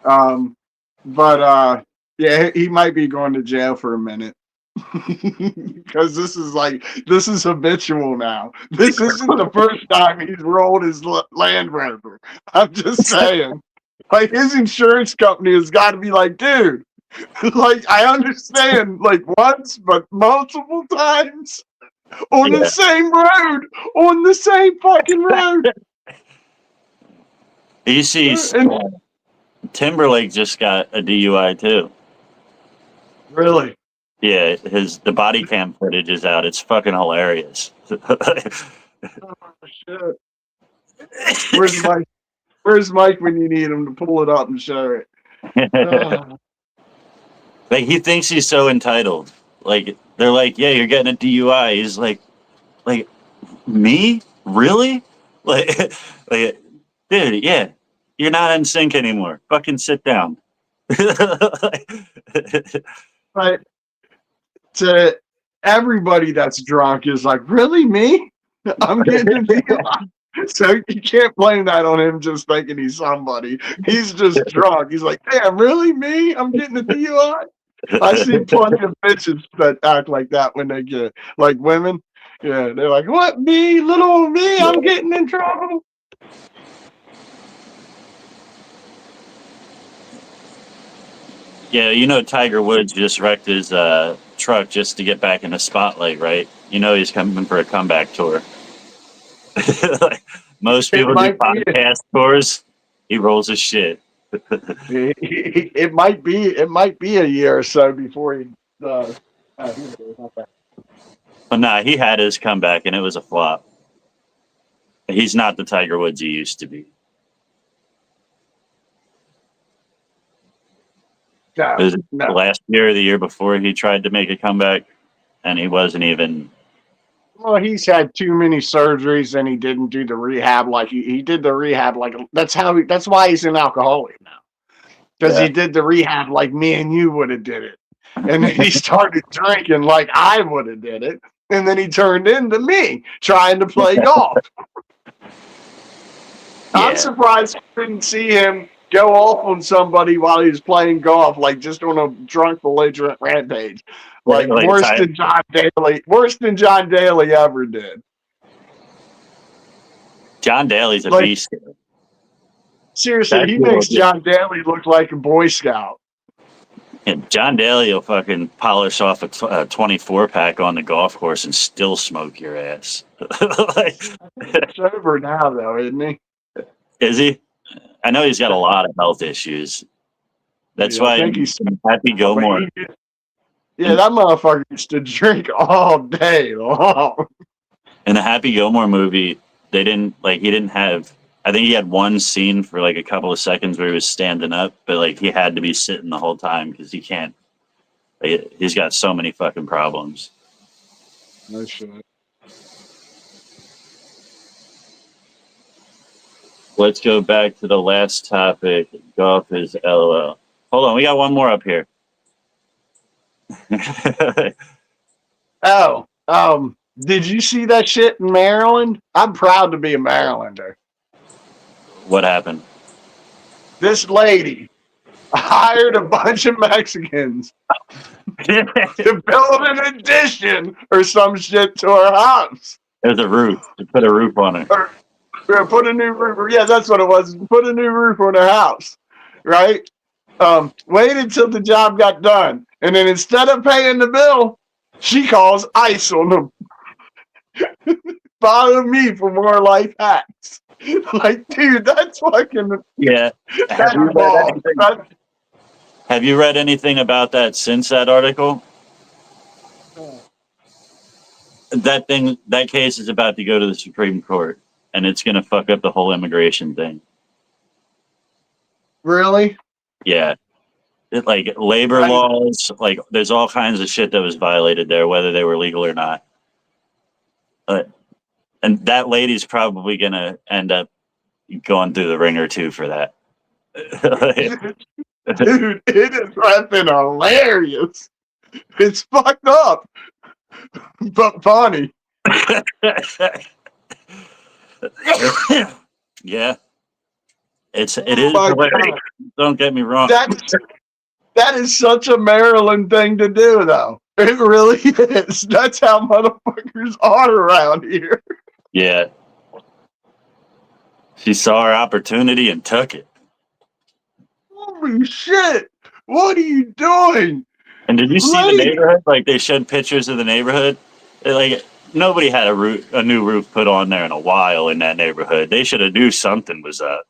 But yeah, he might be going to jail for a minute. Because this is habitual now. This isn't the first time he's rolled his Land Rover. I'm just saying, like his insurance company has got to be like, dude, Like, I understand, like, once, but multiple times on the Yeah. same road, on the same fucking road. You see, And Timberlake just got a DUI too. really, Yeah, the body cam footage is out. It's fucking hilarious. oh, shit. Where's Mike? Where's Mike when you need him to pull it up and show it? Oh, Like he thinks he's so entitled. Like they're like, yeah, you're getting a DUI. He's like me, really? Like, like, dude, yeah, you're not in sync anymore. Fucking sit down. but to everybody that's drunk is like, really me? I'm getting a DUI. So you can't blame that on him just thinking he's somebody. He's just drunk. He's like, damn, really me? I'm getting a DUI. I see plenty of bitches that act like that when they get like women. Yeah, they're like, what me, little old me? I'm getting in trouble. Yeah, you know Tiger Woods just wrecked his truck just to get back in the spotlight, right? You know he's coming for a comeback tour. Like, most It people do might be. podcast tours. He rolls his shit. It might be. It might be a year or so before he does. But nah, he had his comeback and it was a flop. He's not the Tiger Woods he used to be. It No, was no. last year or the year before he tried to make a comeback and he wasn't even. Well, he's had too many surgeries and he didn't do the rehab like he did the rehab like that's why he's an alcoholic now. Because Yeah. he did the rehab like me and you would have did it. And then he started drinking like I would have did it. And then he turned into me trying to play golf. I'm Yeah. surprised I couldn't see him go off on somebody while he was playing golf, like just on a drunk belligerent rampage. Like Like worse than John Daly ever did. John Daly's a Like beast. seriously, That he dude will makes just, John Daly look like a Boy Scout. yeah, John Daly will fucking polish off a 24 pack on the golf course and still smoke your ass. Like, He's sober now though, isn't he? is he? I know he's got a lot of health issues. That's Yeah, I why think he's Happy but Gilmore. yeah, that motherfucker used to drink all day long. In the Happy Gilmore movie, they didn't like he didn't have. I think he had one scene for like a couple of seconds where he was standing up, but like he had to be sitting the whole time because he can't. Like, he's got so many fucking problems. No shit. Let's go back to the last topic. Golf is LOL. Hold on, we got one more up here. Oh, did you see that shit in Maryland? I'm proud to be a Marylander. What happened? This lady hired a bunch of Mexicans to build an addition or some shit to her house. There's a roof. To put a roof on it. Or put a new roof. Yeah, that's what it was. Put a new roof on her house, right? Waited until the job got done, and then instead of paying the bill, she calls ICE on them. Follow me for more life hacks. Like, dude, that's fucking. Yeah. That's balls. Have you read anything about that since that article? That case is about to go to the Supreme Court, and it's going to fuck up the whole immigration thing. Really? Yeah. Like labor laws, like there's all kinds of shit that was violated there, whether they were legal or not. And that lady's probably going to end up going through the ringer too for that. Dude, it is fucking hilarious. It's fucked up, but funny. Yeah, it is my hilarious. God. Don't get me wrong. That is such a Maryland thing to do, though. It really is. That's how motherfuckers are around here. Yeah, she saw her opportunity and took it. Holy shit. What are you doing? And did you see the Please. neighborhood? Like they showed pictures of the neighborhood. Like nobody had a new roof put on there in a while in that neighborhood. They should have knew something was up.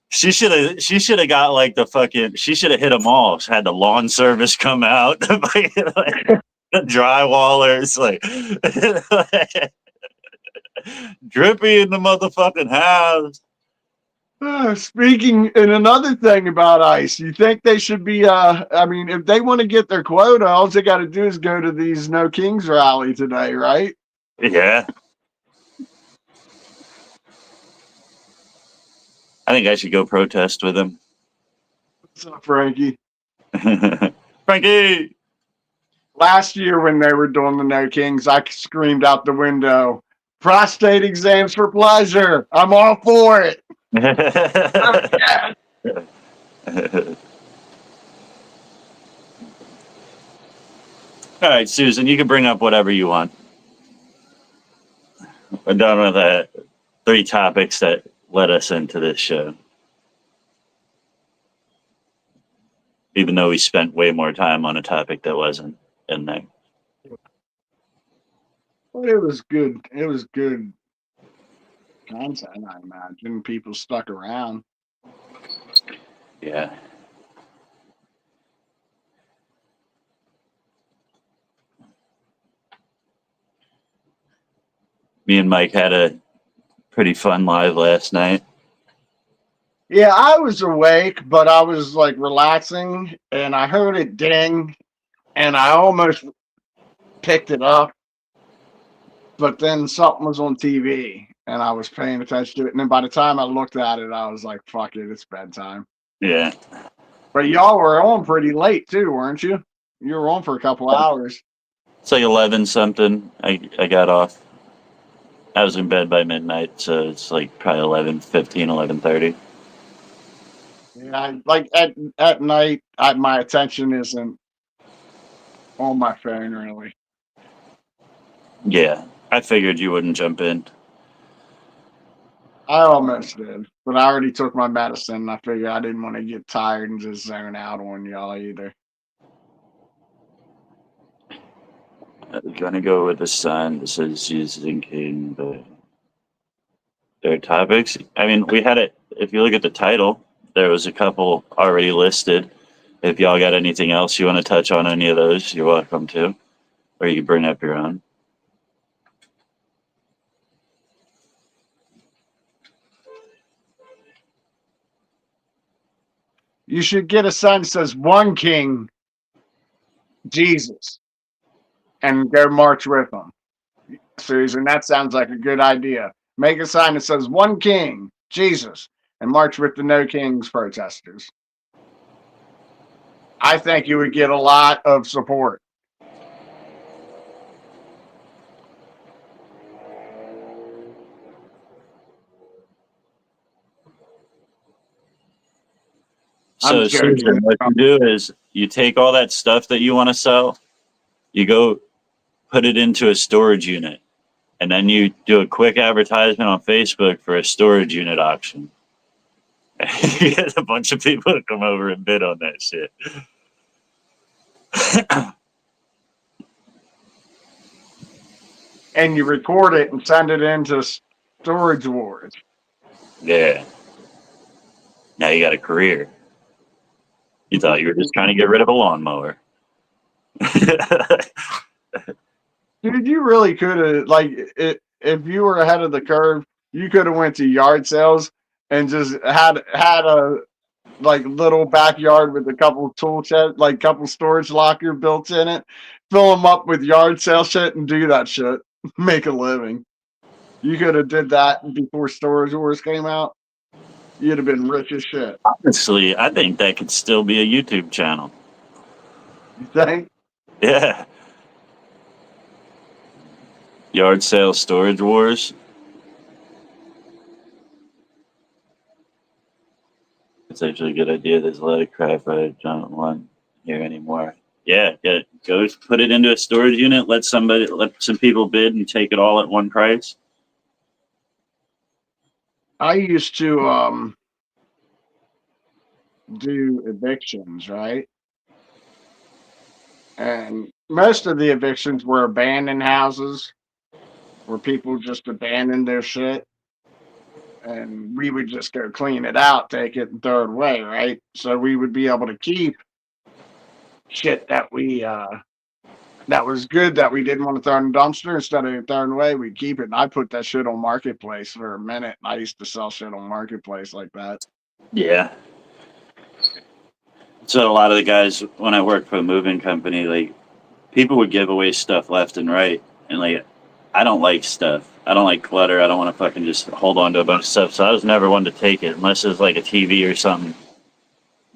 She should have got like the fucking. She should have hit them all. She had the lawn service come out, the drywallers, drippy in the motherfucking house. Speaking, and another thing about ICE, you think they should be, I mean, if they want to get their quota, all they got to do is go to these No Kings rally today, right? Yeah. I think I should go protest with him. What's up, Frankie? Frankie! Last year when they were doing the No Kings, I screamed out the window, prostate exams for pleasure. I'm all for it. Yeah. All right, Susan, you can bring up whatever you want. We're done with the 3 topics that led us into this show. Even though we spent way more time on a topic that wasn't in there. Well, it was good. It was good content, I imagine. People stuck around. Yeah. Me and Mike had a pretty fun live last night. Yeah, I was awake, but I was like relaxing and I heard it ding and I almost picked it up. But then something was on TV and I was paying attention to it. And then by the time I looked at it, I was like, fuck it, it's bedtime. Yeah. But y'all were on pretty late too, weren't you? You were on for a couple hours. It's like 11 something. I got off. I was in bed by midnight, so it's like probably 11:15, 11:30. Yeah, like at night, my attention isn't on my phone really. Yeah. I figured you wouldn't jump in. I almost did, but I already took my medicine. And I figured I didn't want to get tired and just zone out on y'all either. I'm gonna go with the sun. This is using King, but their topics. I mean, we had it. If you look at the title, there was a couple already listed. If y'all got anything else you want to touch on any of those, you're welcome to, or you can bring up your own. You should get a sign that says "One King, Jesus," and go march with them. Susan, that sounds like a good idea. Make a sign that says "One King, Jesus," and march with the No Kings protesters. I think you would get a lot of support. I'm So, joking. Susan, what you do is you take all that stuff that you want to sell, you go put it into a storage unit, and then you do a quick advertisement on Facebook for a storage unit auction. You get a bunch of people to come over and bid on that shit. And you record it and send it into Storage Wars. Yeah. Now you got a career. You thought you were just trying to get rid of a lawnmower. Dude, you really could have if you were ahead of the curve, you could have went to yard sales and just had a like little backyard with a couple tool shed, like couple storage locker built in it. Fill them up with yard sale shit and do that shit. Make a living. You could have did that before Storage Wars came out. You'd have been rich as shit. Honestly, I think that could still be a YouTube channel. You think? Yeah. Yard sale storage wars. It's actually a good idea. There's a lot of crap I don't want here anymore. Yeah, go put it into a storage unit. Let some people bid and take it all at one price. I used to do evictions, right? And most of the evictions were abandoned houses where people just abandoned their shit, and we would just go clean it out, take it, and throw it away, right? So we would be able to keep shit that was good that we didn't want to throw in the dumpster. Instead of throwing away, we'd keep it. And I put that shit on Marketplace for a minute. I used to sell shit on Marketplace like that. Yeah. So a lot of the guys when I worked for a moving company, like people would give away stuff left and right, and like I don't like stuff. I don't like clutter. I don't want to fucking just hold on to a bunch of stuff. So I was never one to take it unless it was like a TV or something.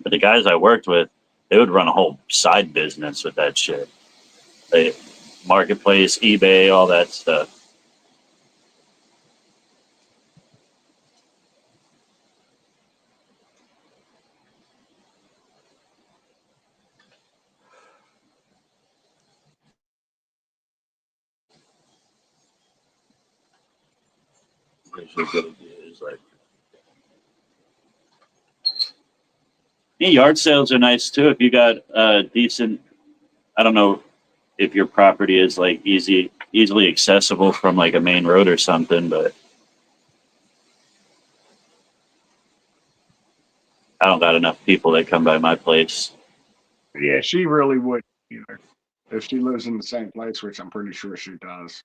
But the guys I worked with, they would run a whole side business with that shit. They, Marketplace, eBay, all that stuff. Which is good. Is like yeah, yard sales are nice too if you got decent. I don't know if your property is like easily accessible from like a main road or something, but I don't got enough people that come by my place. Yeah, she really would either. If she lives in the same place, which I'm pretty sure she does.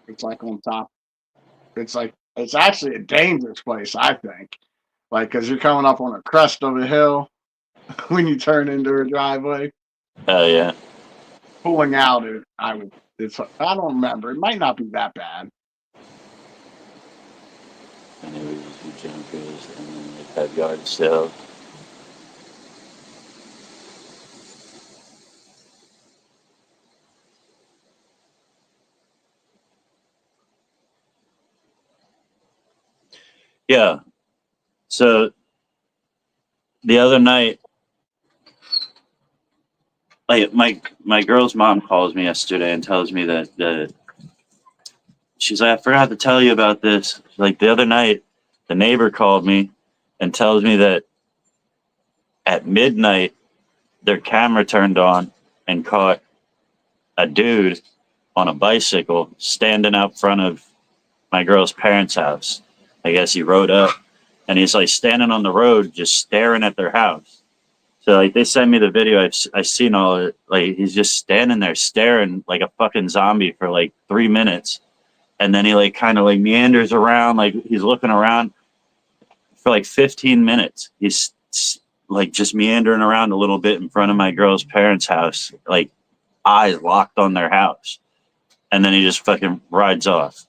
It's like on top. It's like it's actually a dangerous place, I think. Like, cause you're coming up on a crest of a hill when you turn into a driveway. Oh yeah. Pulling out, I would. It's. I don't remember. It might not be that bad. And it was just do junkers and then like have yard sales. Yeah. So the other night, like my girl's mom calls me yesterday and tells me that she's like, I forgot to tell you about this. Like the other night, the neighbor called me and tells me that at midnight their camera turned on and caught a dude on a bicycle standing out front of my girl's parents' house. I guess he rode up and he's like standing on the road just staring at their house. So like they sent me the video. I've seen all of it. Like he's just standing there staring like a fucking zombie for like 3 minutes, and then he like kind of like meanders around, like he's looking around for like 15 minutes. He's like just meandering around a little bit in front of my girl's parents' house, like eyes locked on their house, and then he just fucking rides off.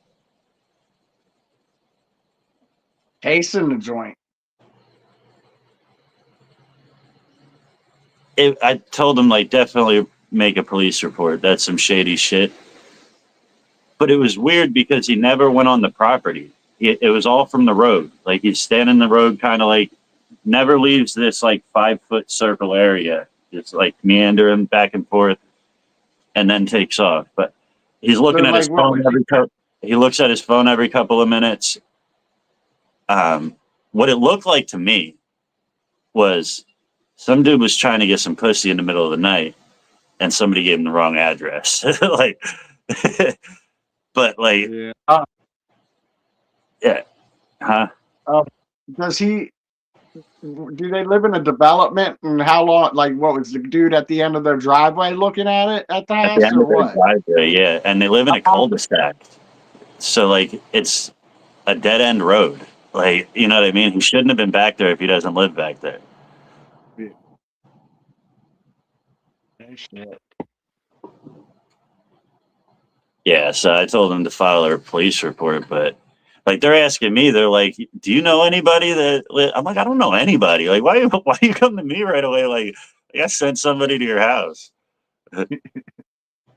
Hasten the joint. I told him like definitely make a police report. That's some shady shit. But it was weird because he never went on the property. It was all from the road. Like he's standing in the road, kind of like never leaves this like 5 foot circle area. It's like meandering back and forth, and then takes off. But he's So looking at his like, what phone was he? he looks at his phone every couple of minutes. What it looked like to me was some dude was trying to get some pussy in the middle of the night, and somebody gave him the wrong address. Like, but like, Yeah. yeah, huh? Uh, does he? Do they live in a development? And how long? Like, what was the dude at the end of their driveway looking at it at the At the house, end or of their what? driveway, yeah, and they live in a cul-de-sac, so like it's a dead end road. Like, you know what I mean? He shouldn't have been back there if he doesn't live back there. Yeah. Shit. Yeah, so I told him to file a police report, but like they're asking me, they're like, "Do you know anybody that?" I'm like, "I don't know anybody. Like, why you come to me right away? Like, I sent somebody to your house."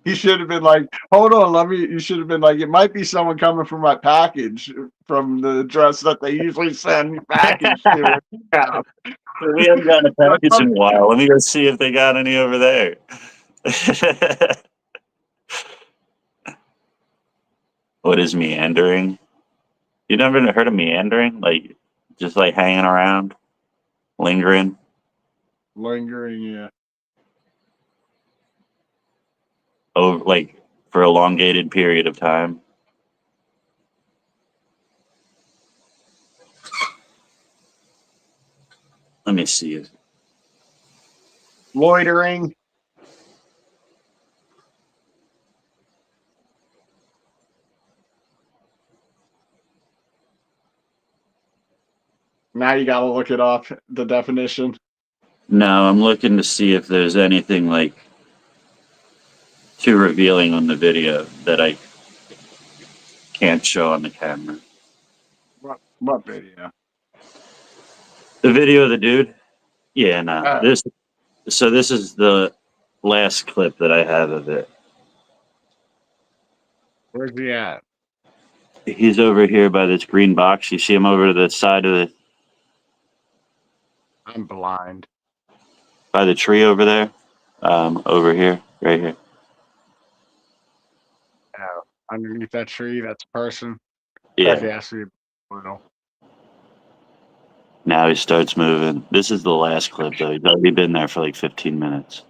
He should have been like, hold on, let me. You should have been like, it might be someone coming for my package from the address that they usually send package to. Yeah. We haven't gotten a package in a while. Let me go see if they got any over there. What is meandering? You never heard of meandering? Like, just like hanging around, lingering? Lingering, yeah. Over, like, for a elongated period of time. Let me see if Loitering. Now you got to look it up, the definition. no, I'm looking to see if there's anything like too revealing on the video that I can't show on the camera. What video? The video of the dude? Yeah, no. Oh, This is the last clip that I have of it. where's he at? He's over here by this green box. You see him over to the side of the I'm blind. by the tree over there? Over here, right here. Oh, underneath that tree, that's a person. Yeah. Okay, I see. Little. Now he starts moving. This is the last clip though. He's already been there for like 15 minutes.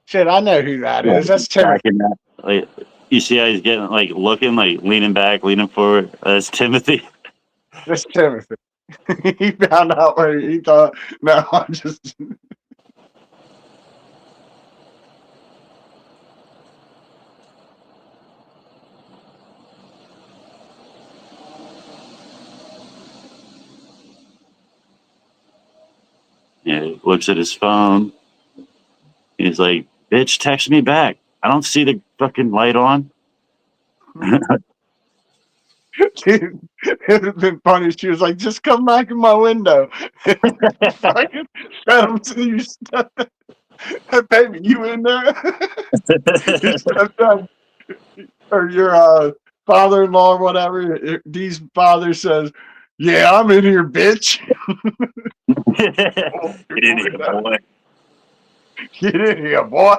Shit, I know who that Yeah, is. That's Timothy. backing up. Like, you see how he's getting like looking, like leaning back, leaning forward. That's Timothy. That's Timothy. He found out where he thought. No, I'm just. Yeah, he looks at his phone. He's like, "Bitch, text me back. I don't see the fucking light on." Dude, it would have been funny. She was like, "Just come back in my window." Fucking shut him to you. Baby, you in there? His stepdad or your father-in-law or whatever. Dee's father says, "Yeah, I'm in here, bitch." Get in here, boy. Get in here, boy.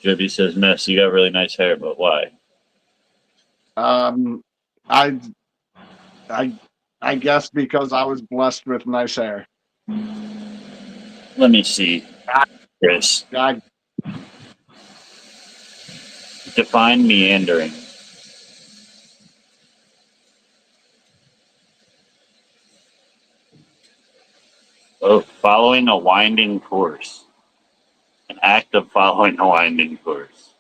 Jibby says, "Mess, you got really nice hair, but why?" Um, I, I, I guess because I was blessed with nice hair. Let me see. Chris, I, define meandering. Oh, following a winding course. An act of following a winding course.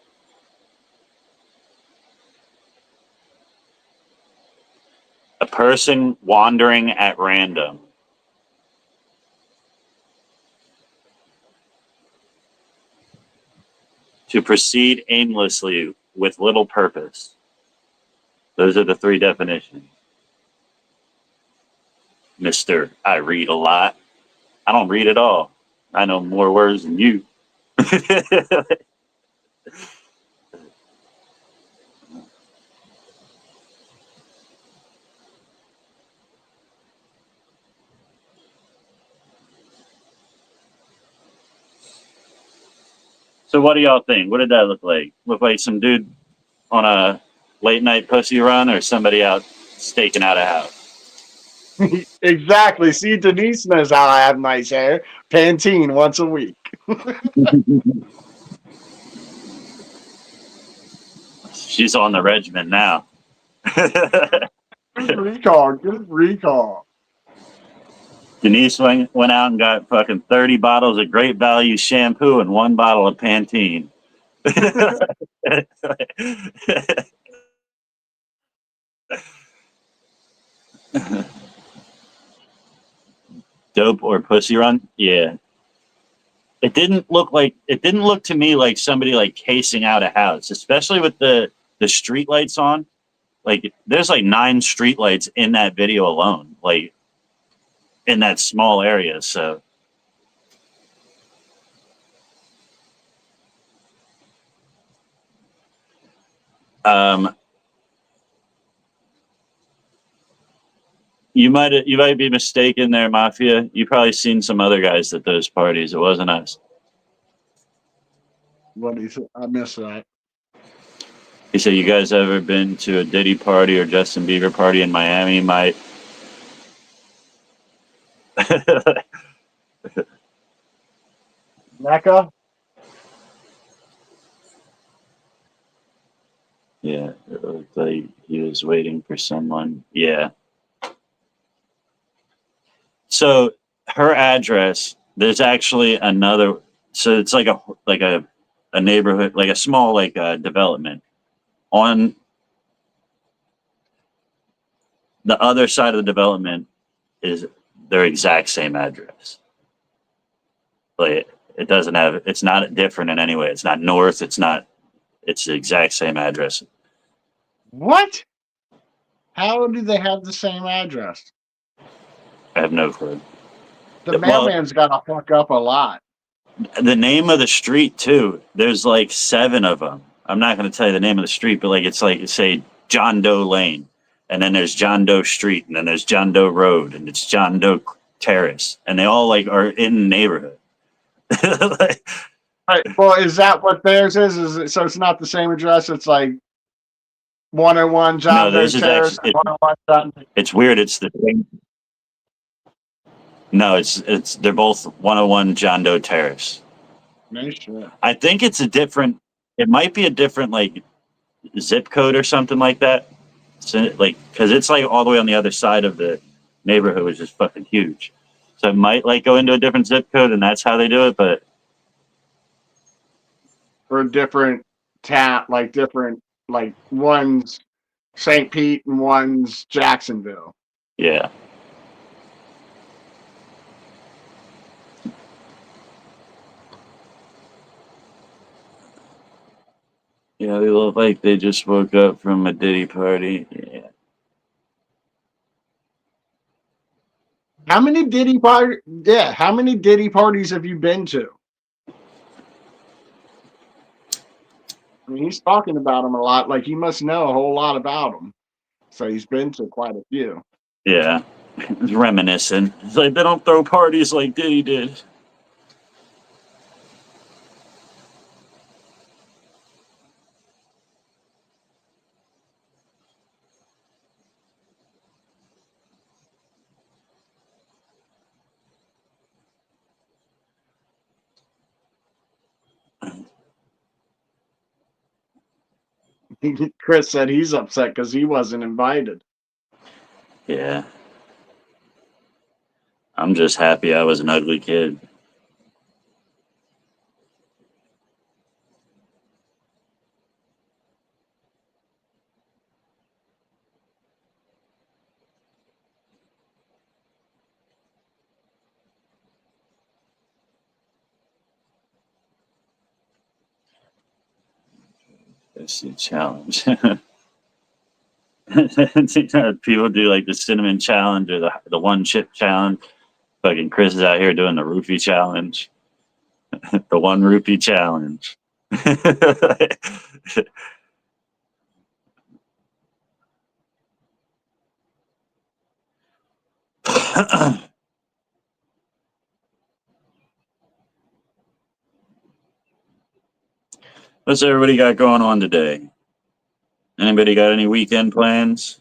A person wandering at random. To proceed aimlessly with little purpose. Those are the three definitions. Mister, I read a lot. I don't read at all. I know more words than you. So what do y'all think? What did that look like? Look like some dude on a late night pussy run or somebody out staking out a house? exactly. See, Denise knows how I have nice hair. Pantene once a week. She's on the regimen now. Good recall. Good recall. Denise went out and got fucking 30 bottles of great value shampoo and one bottle of Pantene. Dope or pussy run? Yeah. It didn't look to me like somebody like casing out a house, especially with the street lights on. Like there's like 9 street lights in that video alone, like in that small area. So um You might be mistaken there, Mafia. You probably seen some other guys at those parties. It wasn't us. What do you think? I missed that. He said, "You guys ever been to a Diddy party or Justin Bieber party in Miami?" My Mecca? yeah, it looked like he was waiting for someone. Yeah. So her address, there's actually another. So it's like a neighborhood, like a small development on the other side of the development is their exact same address. Like it doesn't have. It's not different in any way. It's not north. It's not. It's the exact same address. What? How do they have the same address? I have no clue. The Well, mailman's got to fuck up a lot. the name of the street too. There's like 7 of them. I'm not going to tell you the name of the street, but like it's like say John Doe Lane, and then there's John Doe Street, and then there's John Doe Road, and it's John Doe Terrace, and they all like are in the neighborhood. Like, Right. Well, is that what theirs is? Is it, so it's not the same address? It's like 101 John no, Doe this is Terrace, actually 101 John Doe. it's weird. It's the same. No, it's they're both 101 John Doe Terrace. No shit. I think it's a different. It might be a different like zip code or something like that. So, like, because it's like all the way on the other side of the neighborhood, which is fucking huge. So it might like go into a different zip code, and that's how they do it. But For different town, like different, like one's St. Pete and one's Jacksonville. yeah, yeah, they look like they just woke up from a Diddy party. Yeah, How many Diddy party? Yeah, how many Diddy parties have you been to? I mean, he's talking about them a lot. Like he must know a whole lot about them. So he's been to quite a few. yeah. It's reminiscent. It's like they don't throw parties like Diddy did. Chris said he's upset because he wasn't invited. Yeah, I'm just happy I was an ugly kid. That's the challenge. People do like the cinnamon challenge or the 1 chip challenge. Fucking Chris is out here doing the roofie challenge, the 1 rupee challenge. What's everybody got going on today? Anybody got any weekend plans?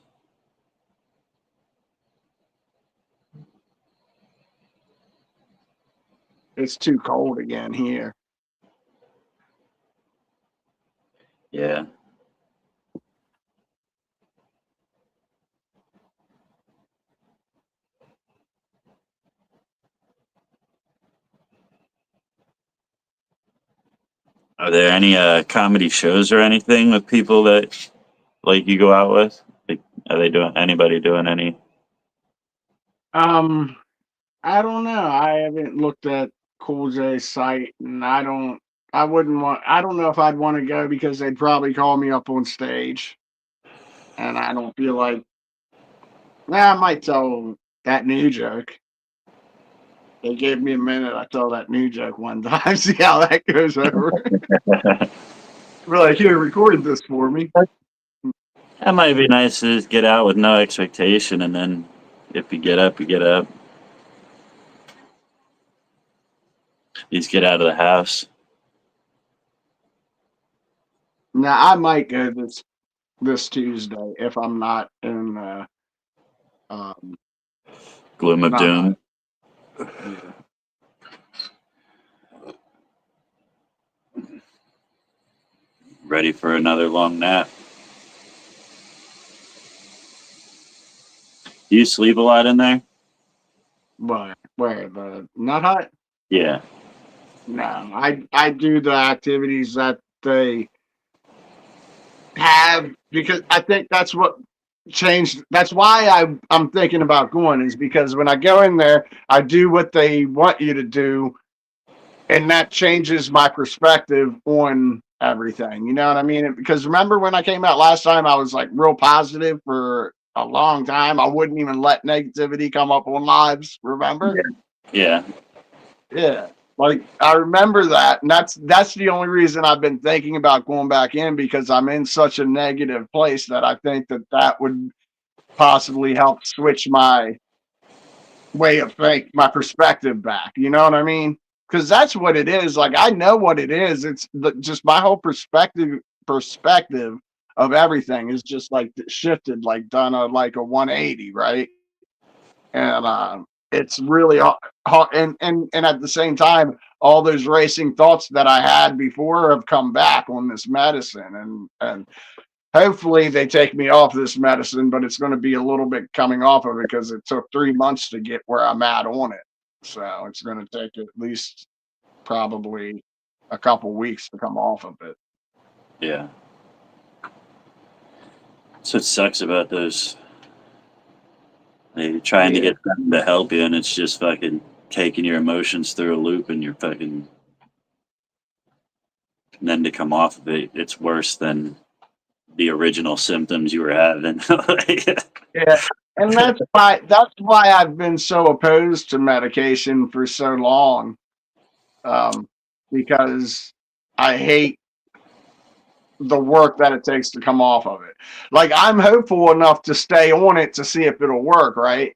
It's too cold again here. Yeah. Are there any comedy shows or anything with people that like you go out with? Like, are they doing anybody doing any? I don't know. I haven't looked at Cool J's site, and I wouldn't want. I don't know if I'd want to go because they'd probably call me up on stage, and I don't feel like. Nah, I might tell that new joke. They gave me a minute. I tell that new joke one time. See how that goes over. We're like, here, record this for me. That might be nice to just get out with no expectation and then If you get up, you get up. You just get out of the house. Now I might go this Tuesday if I'm not in um Gloom of not doom. yeah. Ready for another long nap. Do you sleep a lot in there? But where the nut hut? Yeah. No, I do the activities that they have because I think that's what changed. That's why I'm thinking about going is because when I go in there, I do what they want you to do, and that changes my perspective on everything. You know what I mean? Because remember when I came out last time, I was like real positive for a long time. I wouldn't even let negativity come up on lives. Remember? Yeah. Yeah. Yeah. Like I remember that, and that's the only reason I've been thinking about going back in because I'm in such a negative place that I think that would possibly help switch my way of think, my perspective back. You know what I mean? Because that's what it is. Like I know what it is. It's just my whole perspective of everything is just like shifted, like done a like a 180, right? And it's really hard. And at the same time, all those racing thoughts that I had before have come back on this medicine, and hopefully they take me off this medicine, but it's going to be a little bit coming off of it because it took 3 months to get where I'm at on it. So it's going to take at least probably a couple weeks to come off of it. Yeah. So it sucks about those. You're trying to Yeah. get them to help you, and it's just fucking taking your emotions through a loop, and you're fucking. And then to come off of it, it's worse than the original symptoms you were having. Yeah. And that's why I've been so opposed to medication for so long. Um, because I hate the work that it takes to come off of it. Like I'm hopeful enough to stay on it to see if it'll work, right?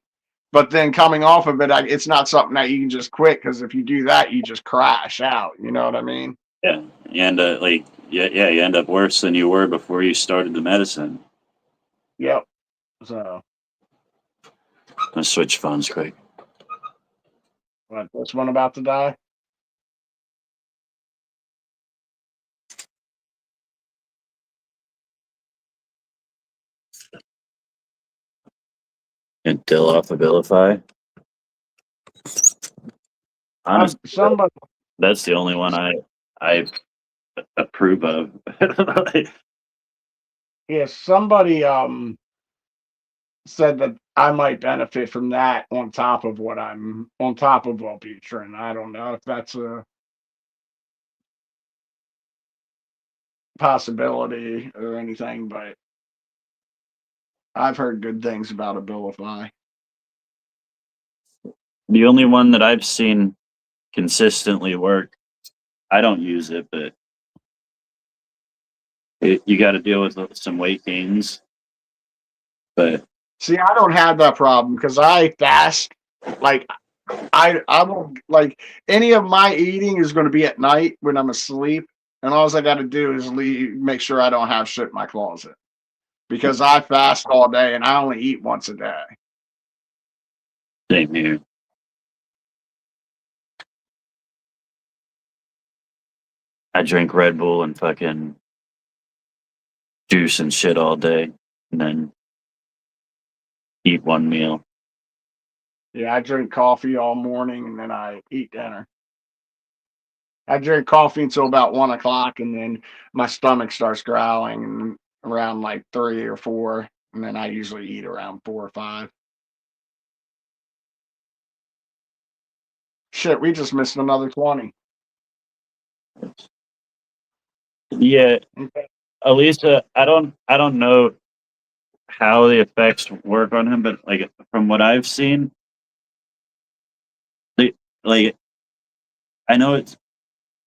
But then coming off of it, it's not something that you can just quit because if you do that, you just crash out. You know what I mean? Yeah, you end up you end up worse than you were before you started the medicine. Yep. So, Let's switch phones quick. what? This one about to die? And Dill off Abilify. Honestly, Somebody, that's the only one I approve of. yeah, somebody said that I might benefit from that on top of what I'm on top of Wellbutrin. I don't know if that's a possibility or anything, but I've heard good things about Abilify. The only one that I've seen consistently work. I don't use it, but you got to deal with some weight gains. But See, I don't have that problem because I fast. Like I will like any of my eating is going to be at night when I'm asleep, and all I got to do is make sure I don't have shit in my closet because I fast all day and I only eat once a day. same here. I drink Red Bull and fucking juice and shit all day, and then eat one meal. Yeah, I drink coffee all morning and then I eat dinner. I drink coffee until about 1 o'clock, and then my stomach starts growling and around like 3 or 4, and then I usually eat around 4 or 5. Shit, we just missed another 20. Yeah, Okay. Elisa, I don't know how the effects work on him, but like from what I've seen, the like I know it's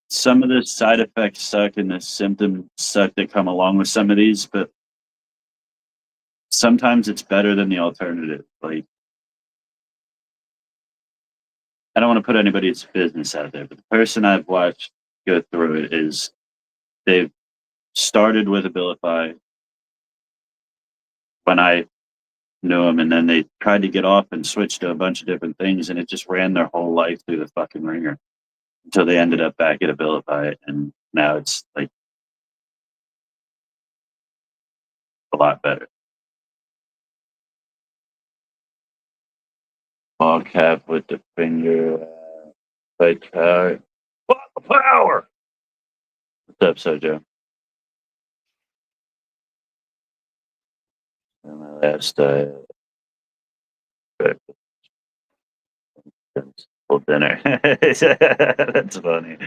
some of the side effects suck and the symptoms suck that come along with some of these, but sometimes it's better than the alternative. Like I don't want to put anybody's business out there, but the person I've watched go through it is they've started with Abilify when I knew them, and then they tried to get off and switch to a bunch of different things, and it just ran their whole life through the fucking ringer until they ended up back at Abilify, and now it's like a lot better. Ball cap with the finger, like power. Power! What's up, Sojo? And my last full dinner. That's funny.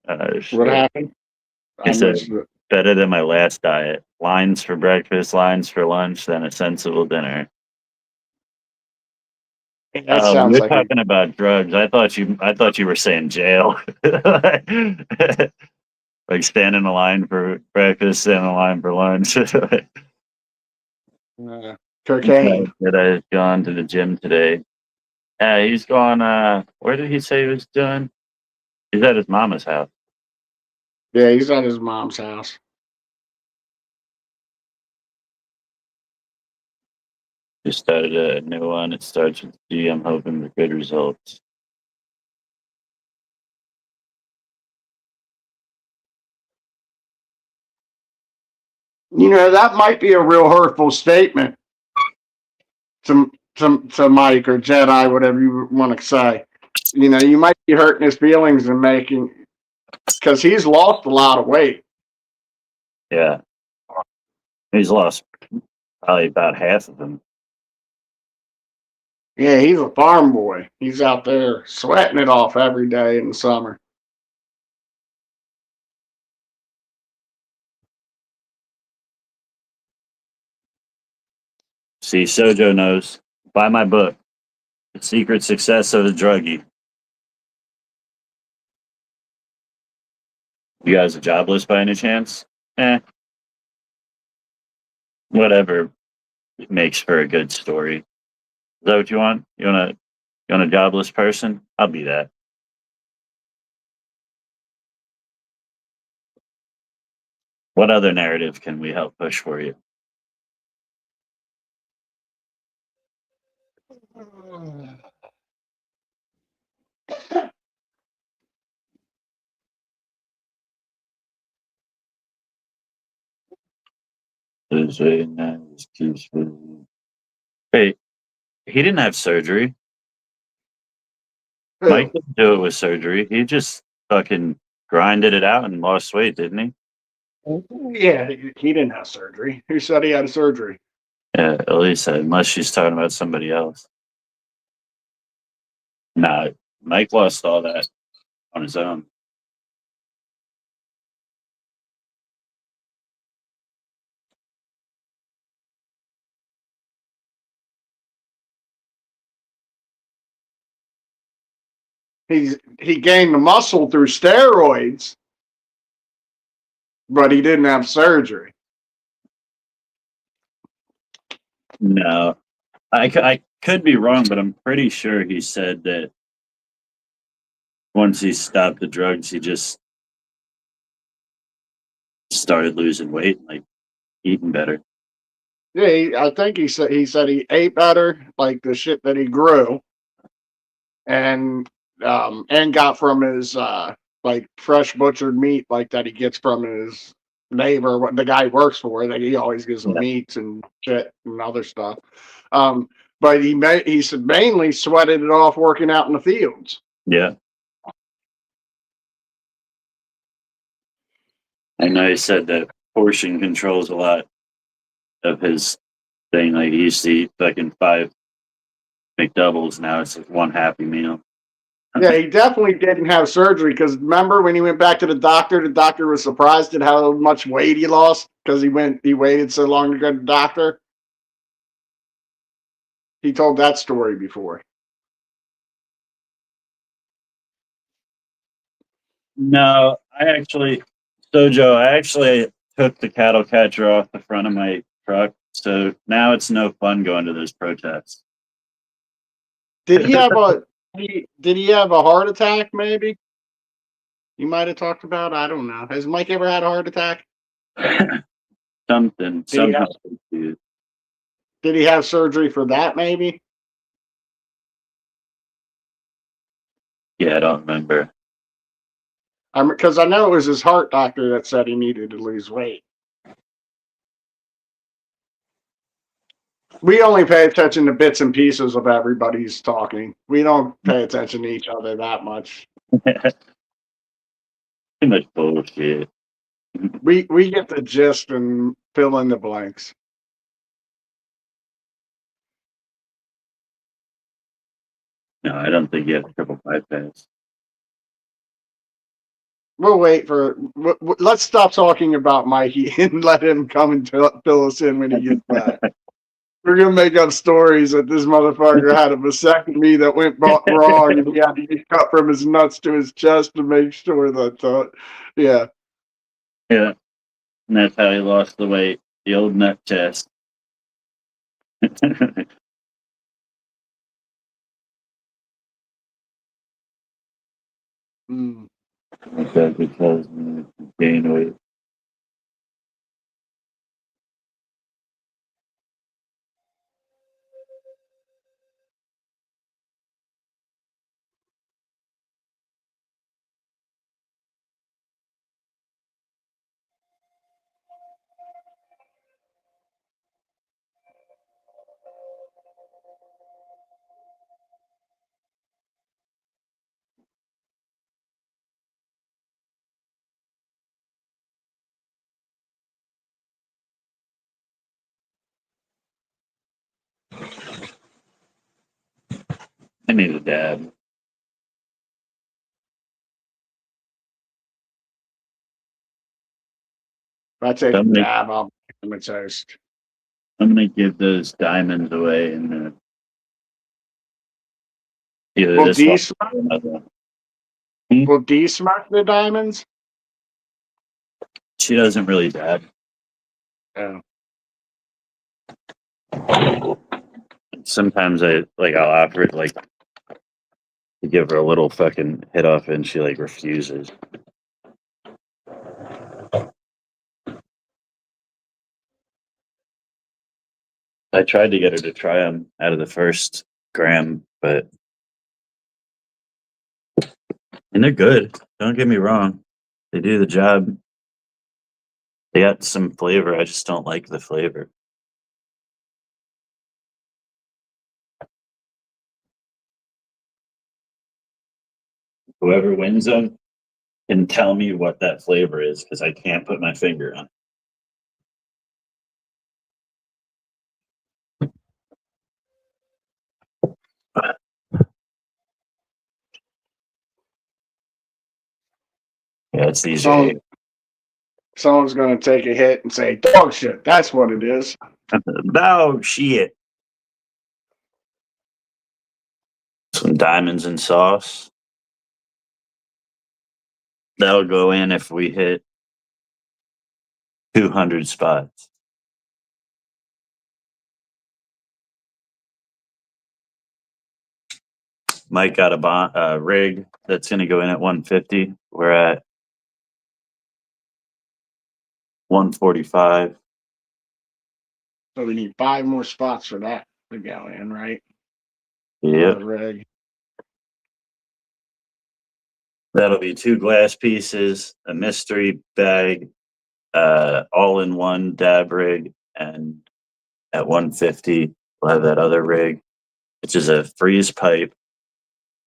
What Shit. happened? I He said, missed it. better than my last diet. Lines for breakfast, lines for lunch, then a sensible dinner. That Oh, sounds you're like talking about drugs. I thought you were saying jail. Like stand in a line for breakfast, stand in a line for lunch. cocaine. That I've gone to the gym today. He's gone. Where did he say he was doing? He's at his mama's house. Yeah, he's at his mom's house. Just started a new one. It starts with G. I'm hoping for good results. You know, that might be a real hurtful statement to Mike or Jedi, whatever you want to say. You know, you might be hurting his feelings and making, because he's lost a lot of weight. Yeah, he's lost probably about half of them. Yeah, he's a farm boy. He's out there sweating it off every day in the summer. See, Sojo knows. Buy my book, The Secret Success of the Druggie. You guys are jobless by any chance? Whatever makes for a good story. Is that what you want? You want a jobless person? I'll be that. What other narrative can we help push for you? Hey, he didn't have surgery. Mike Who? didn't do it with surgery. He just fucking grinded it out and lost weight, didn't he? Yeah, he didn't have surgery. Who said he had surgery? Yeah, Elisa, unless she's talking about somebody else. Nah, Mike lost all that on his own. He gained the muscle through steroids, but he didn't have surgery. No, I could be wrong, but I'm pretty sure he said that once he stopped the drugs, he just started losing weight and like eating better. Yeah, I think he said he ate better, like the shit that he grew, and got from his like fresh butchered meat, like that he gets from his neighbor, what the guy he works for. That he always gives him Yeah. meats and shit and other stuff. But he said mainly sweated it off working out in the fields. Yeah. I know he said that portion controls a lot of his thing. Like he used to eat fucking 5 McDoubles. Now it's like one Happy Meal. Yeah, he definitely didn't have surgery because remember when he went back to the doctor was surprised at how much weight he lost because he waited so long to go to the doctor. He told that story before. No, Sojo, I actually took the cattle catcher off the front of my truck. So now it's no fun going to those protests. Did he have a Did he have a heart attack? Maybe you might have talked about. I don't know. Has Mike ever had a heart attack? Something Did he somehow. have Did he have surgery for that? Maybe. Yeah, I don't remember. Because I know it was his heart doctor that said he needed to lose weight. We only pay attention to bits and pieces of everybody's talking. We don't pay attention to each other that much. Too much bullshit. We get the gist and fill in the blanks. No, I don't think you have triple bypass. We'll wait for. Let's stop talking about Mikey and let him come and fill us in when he gets back. We're gonna make up stories that this motherfucker had a vasectomy that went wrong, and he had to get cut from his nuts to his chest to make sure that. Yeah. Yeah, and that's how he lost the weight. The old nut test. Mm. That's because gain weight. I need a dab. If I take So a dab, I'll become a toast. I'm gonna give those diamonds away and either Will this D one smoke? or another one. Hmm? Will D smoke the diamonds? She doesn't really dab. Yeah. Sometimes I'll offer it like to give her a little fucking hit off and she like refuses. I tried to get her to try them out of the first gram, but and they're good. Don't get me wrong. They do the job. They got some flavor. I just don't like the flavor. Whoever wins them can tell me what that flavor is because I can't put my finger on it. Yeah, it's these Someone, someone's gonna take a hit and say, "Dog shit." That's what it is. Oh shit. Some diamonds and sauce. That'll go in if we hit 200 spots. Mike got a rig that's going to go in at 150. We're at 145. So we need 5 more spots for that to go in, right? Yep. The rig. That'll be 2 glass pieces, a mystery bag, all in one dab rig, and at 150 we'll have that other rig, which is a freeze pipe.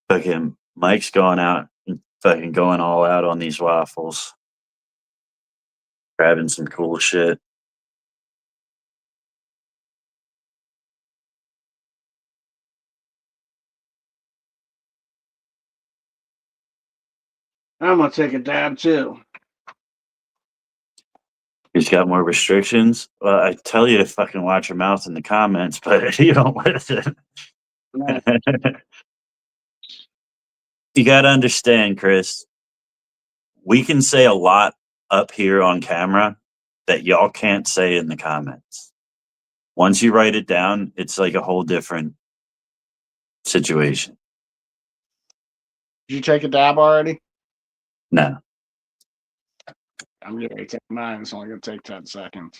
Fucking Mike's going out and fucking going all out on these waffles, grabbing some cool shit. I'm gonna take a dab too. He's got more restrictions. Well, I tell you to fucking watch your mouth in the comments, but you don't listen. You got to understand, Chris. We can say a lot up here on camera that y'all can't say in the comments. Once you write it down, it's like a whole different situation. Did you take a dab already? No. I'm getting ready to take mine. It's only going to take 10 seconds.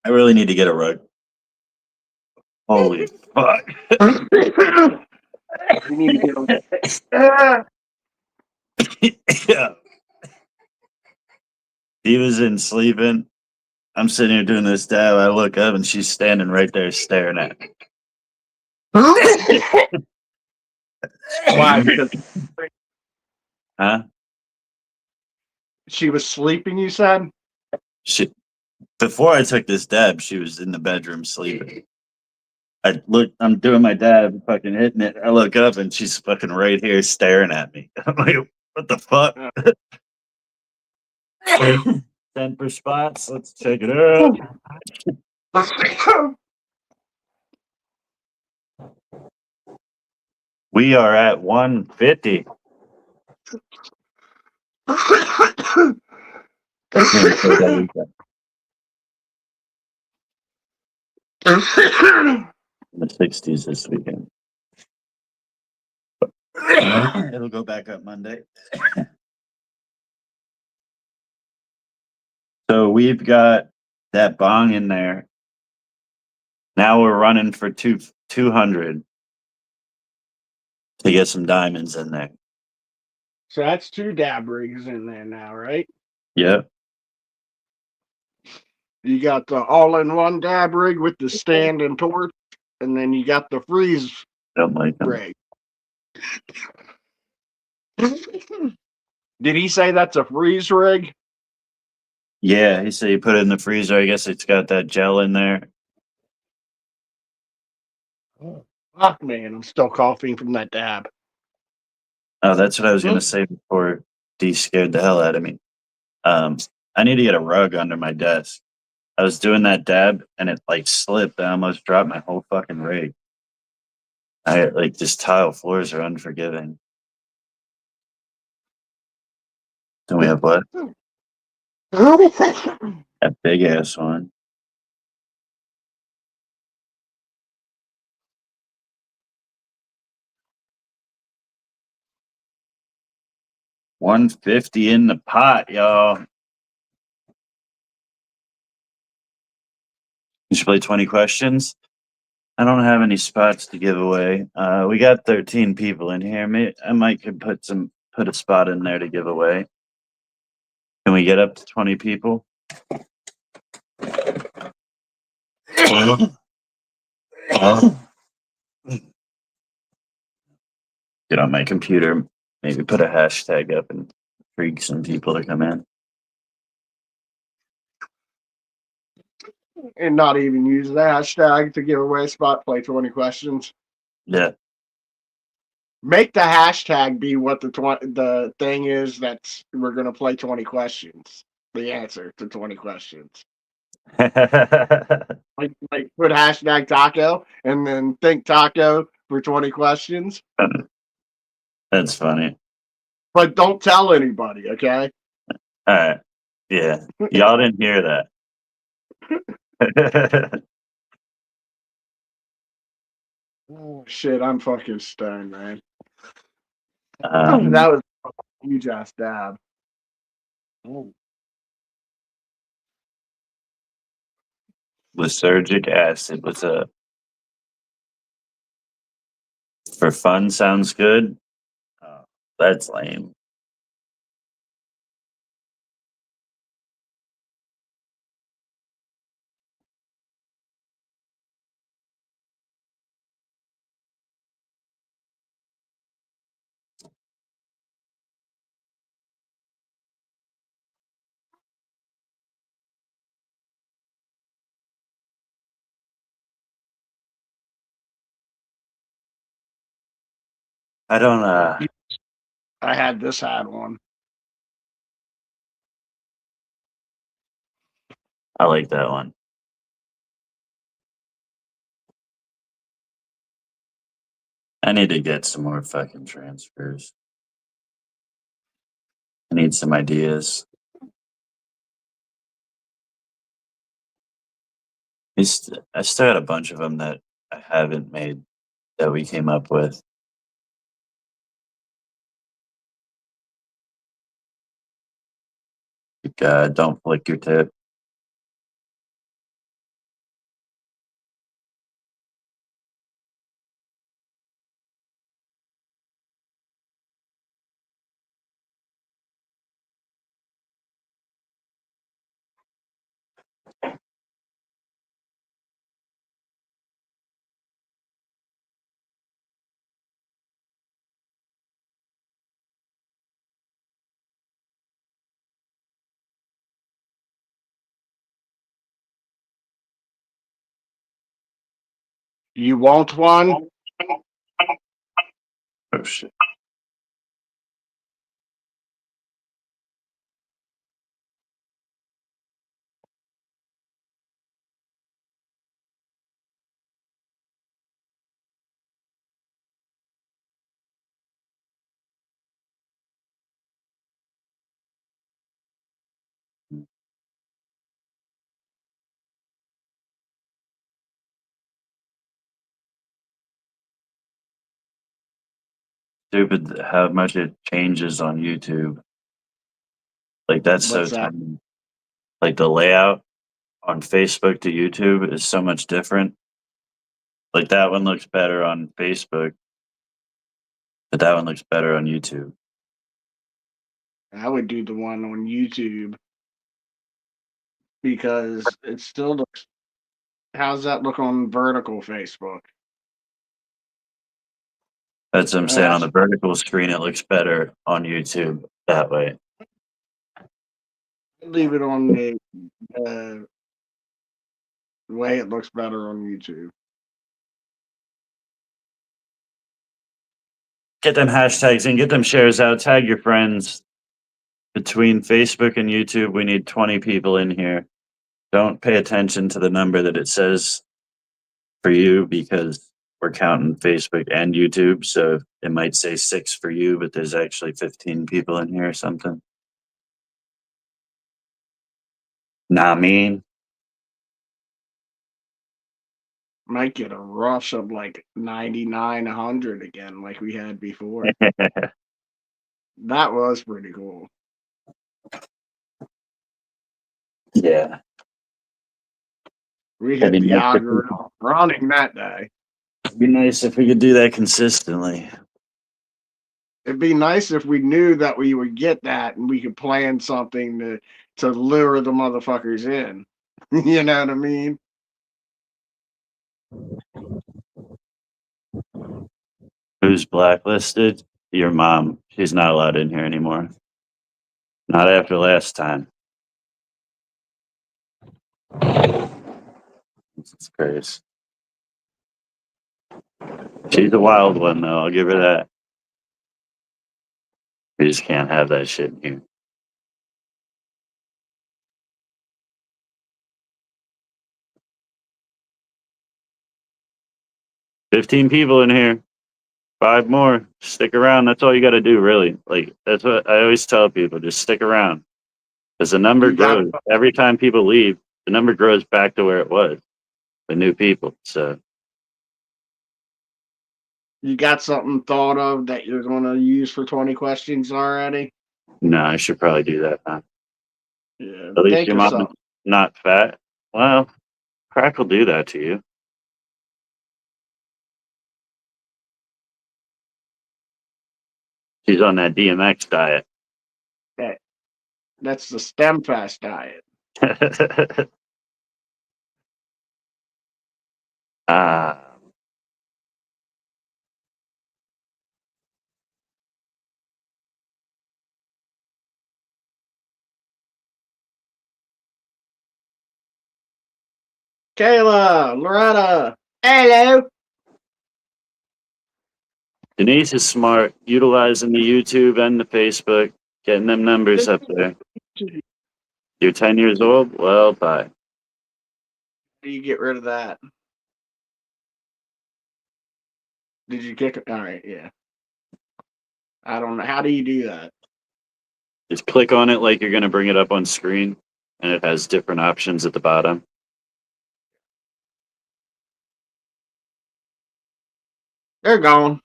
I really need to get a rug. Holy fuck. You need to get a. Yeah. He was in sleeping. I'm sitting here doing this dab. I look up and she's standing right there staring at me. Why? Because Huh? she was sleeping, you said? She, before I took this dab, she was in the bedroom sleeping. I'm doing my dab, fucking hitting it. I look up and she's fucking right here staring at me. I'm like, what the fuck? 10 for spots. Let's check it out. We are at 150. In the 60s this weekend. It'll go back up Monday. So we've got that bong in there. Now we're running for 200 to get some diamonds in there. So that's 2 dab rigs in there now, right? Yep. You got the all-in-one dab rig with the stand and torch, and then you got the freeze Don't like them. rig. Did he say that's a freeze rig? Yeah, he said you put it in the freezer. I guess it's got that gel in there. Fuck, man, I'm still coughing from that dab. Oh, that's what I was gonna say before D scared the hell out of me. I need to get a rug under my desk. I was doing that dab and it like slipped. I almost dropped my whole fucking rig. I like just tile floors are unforgiving. Then we have what? That big ass one. $150 in the pot, y'all. You should play 20 questions. I don't have any spots to give away. We got 13 people in here. I might could put a spot in there to give away. Can we get up to 20 people? Get on my computer, maybe put a hashtag up and freak some people to come in. And not even use the hashtag to give away a spot, play 20 questions. Yeah. Make the hashtag be what the thing is that's we're gonna play 20 questions. The answer to 20 questions. Like put hashtag taco and then think taco for 20 questions. That's funny. But don't tell anybody, okay? All right. Yeah. Y'all didn't hear that. Oh, shit, I'm fucking stoned, man. Um, That was a huge ass dab. Lysergic acid was a for fun sounds good. Oh, that's lame. I don't. I had this had one. I like that one. I need to get some more fucking transfers. I need some ideas. I still got a bunch of them that I haven't made that we came up with. Like, don't flick your tip. You want one? Oh shit. Stupid how much it changes on YouTube. Like that's so What's that? tiny. Like the layout on Facebook to YouTube is so much different. Like that one looks better on Facebook, but that one looks better on YouTube. I would do the one on YouTube because it still looks. How's that look on vertical Facebook? That's what I'm saying. On That's the vertical screen, it looks better on YouTube that way. leave it on uh, the way it looks better on YouTube. Get them hashtags in, get them shares out, tag your friends. Between Facebook and YouTube, we need 20 people in here. Don't pay attention to the number that it says for you because we're counting Facebook and YouTube. So it might say 6 for you, but there's actually 15 people in here or something. Nah, mean. Might get a rush of like 99, 100 again, like we had before. That was pretty cool. Yeah. We It'd hit be the nice if we algorithm running that day. it'd be nice if we could do that consistently. It'd be nice if we knew that we would get that and we could plan something to lure the motherfuckers in. You know what I mean? Who's blacklisted? Your mom. She's not allowed in here anymore. Not after last time. It's crazy. She's a wild one, though. I'll give her that. We just can't have that shit in here. 15 people in here. 5 more. Stick around. That's all you got to do, really. Like, that's what I always tell people. Just stick around. Because the number You got grows. Every time people leave, the number grows back to where it was. The new people. So You got something thought of that you're going to use for 20 questions already? No, I should probably do that, huh? Yeah, At least think your of mom is something. not fat. Well, crack will do that to you. She's on that DMX diet. That's the stem fast diet. Ah, Kayla, Loretta, hello. Denise is smart, utilizing the YouTube and the Facebook, getting them numbers up there. You're 10 years old? Well, bye. Do you get rid of that? Did you kick it? All right, yeah. I don't know. How do you do that? Just click on it like you're going to bring it up on screen, and it has different options at the bottom. They're gone.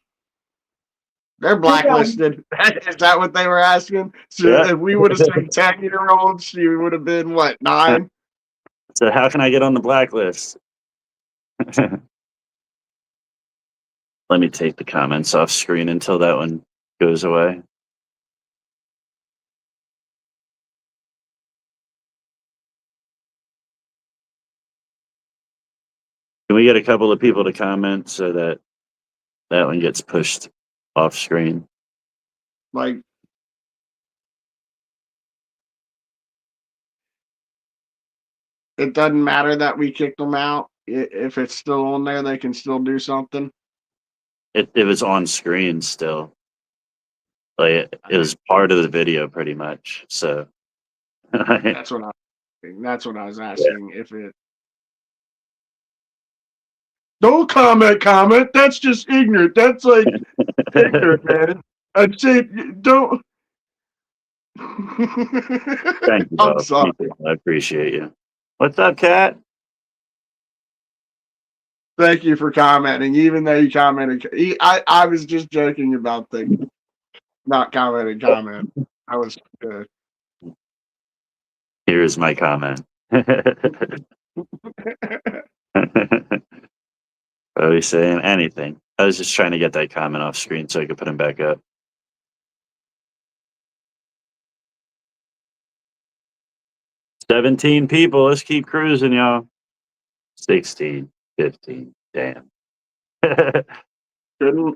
They're blacklisted. Is that what they were asking? So Yeah. if we would have said 10-year-olds, she would have been what, 9? So, how can I get on the blacklist? Let me take the comments off screen until that one goes away. Can we get a couple of people to comment so that that one gets pushed off screen? Like, it doesn't matter that we kicked them out. If it's still on there, they can still do something. It was on screen still. Like it was part of the video pretty much. So That's what I was asking. If it don't comment. That's just ignorant. That's like ignorant, man. I'd say don't. thank you, I'm Bob. sorry. I appreciate you. What's up, Kat? Thank you for commenting, even though you commented. I was just joking about the not commenting comment. I was good. Here's my comment. Are we saying anything? I was just trying to get that comment off screen so I could put him back up. 17 people. Let's keep cruising, y'all. 16, 15. Damn.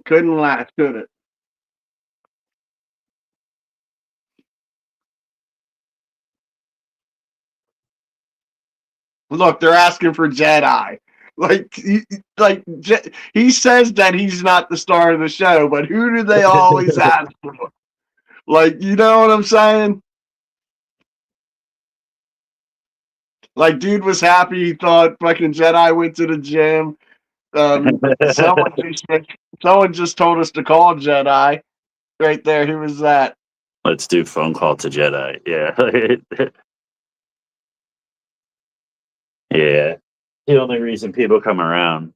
Couldn't last, could it? Look, they're asking for Jedi. He says that he's not the star of the show, but who do they always ask for? Like, you know what I'm saying? Like, dude was happy. He thought fucking Jedi went to the gym. Someone just told us to call Jedi. Right there. Who was that? Let's do phone call to Jedi. Yeah. Yeah. The only reason people come around.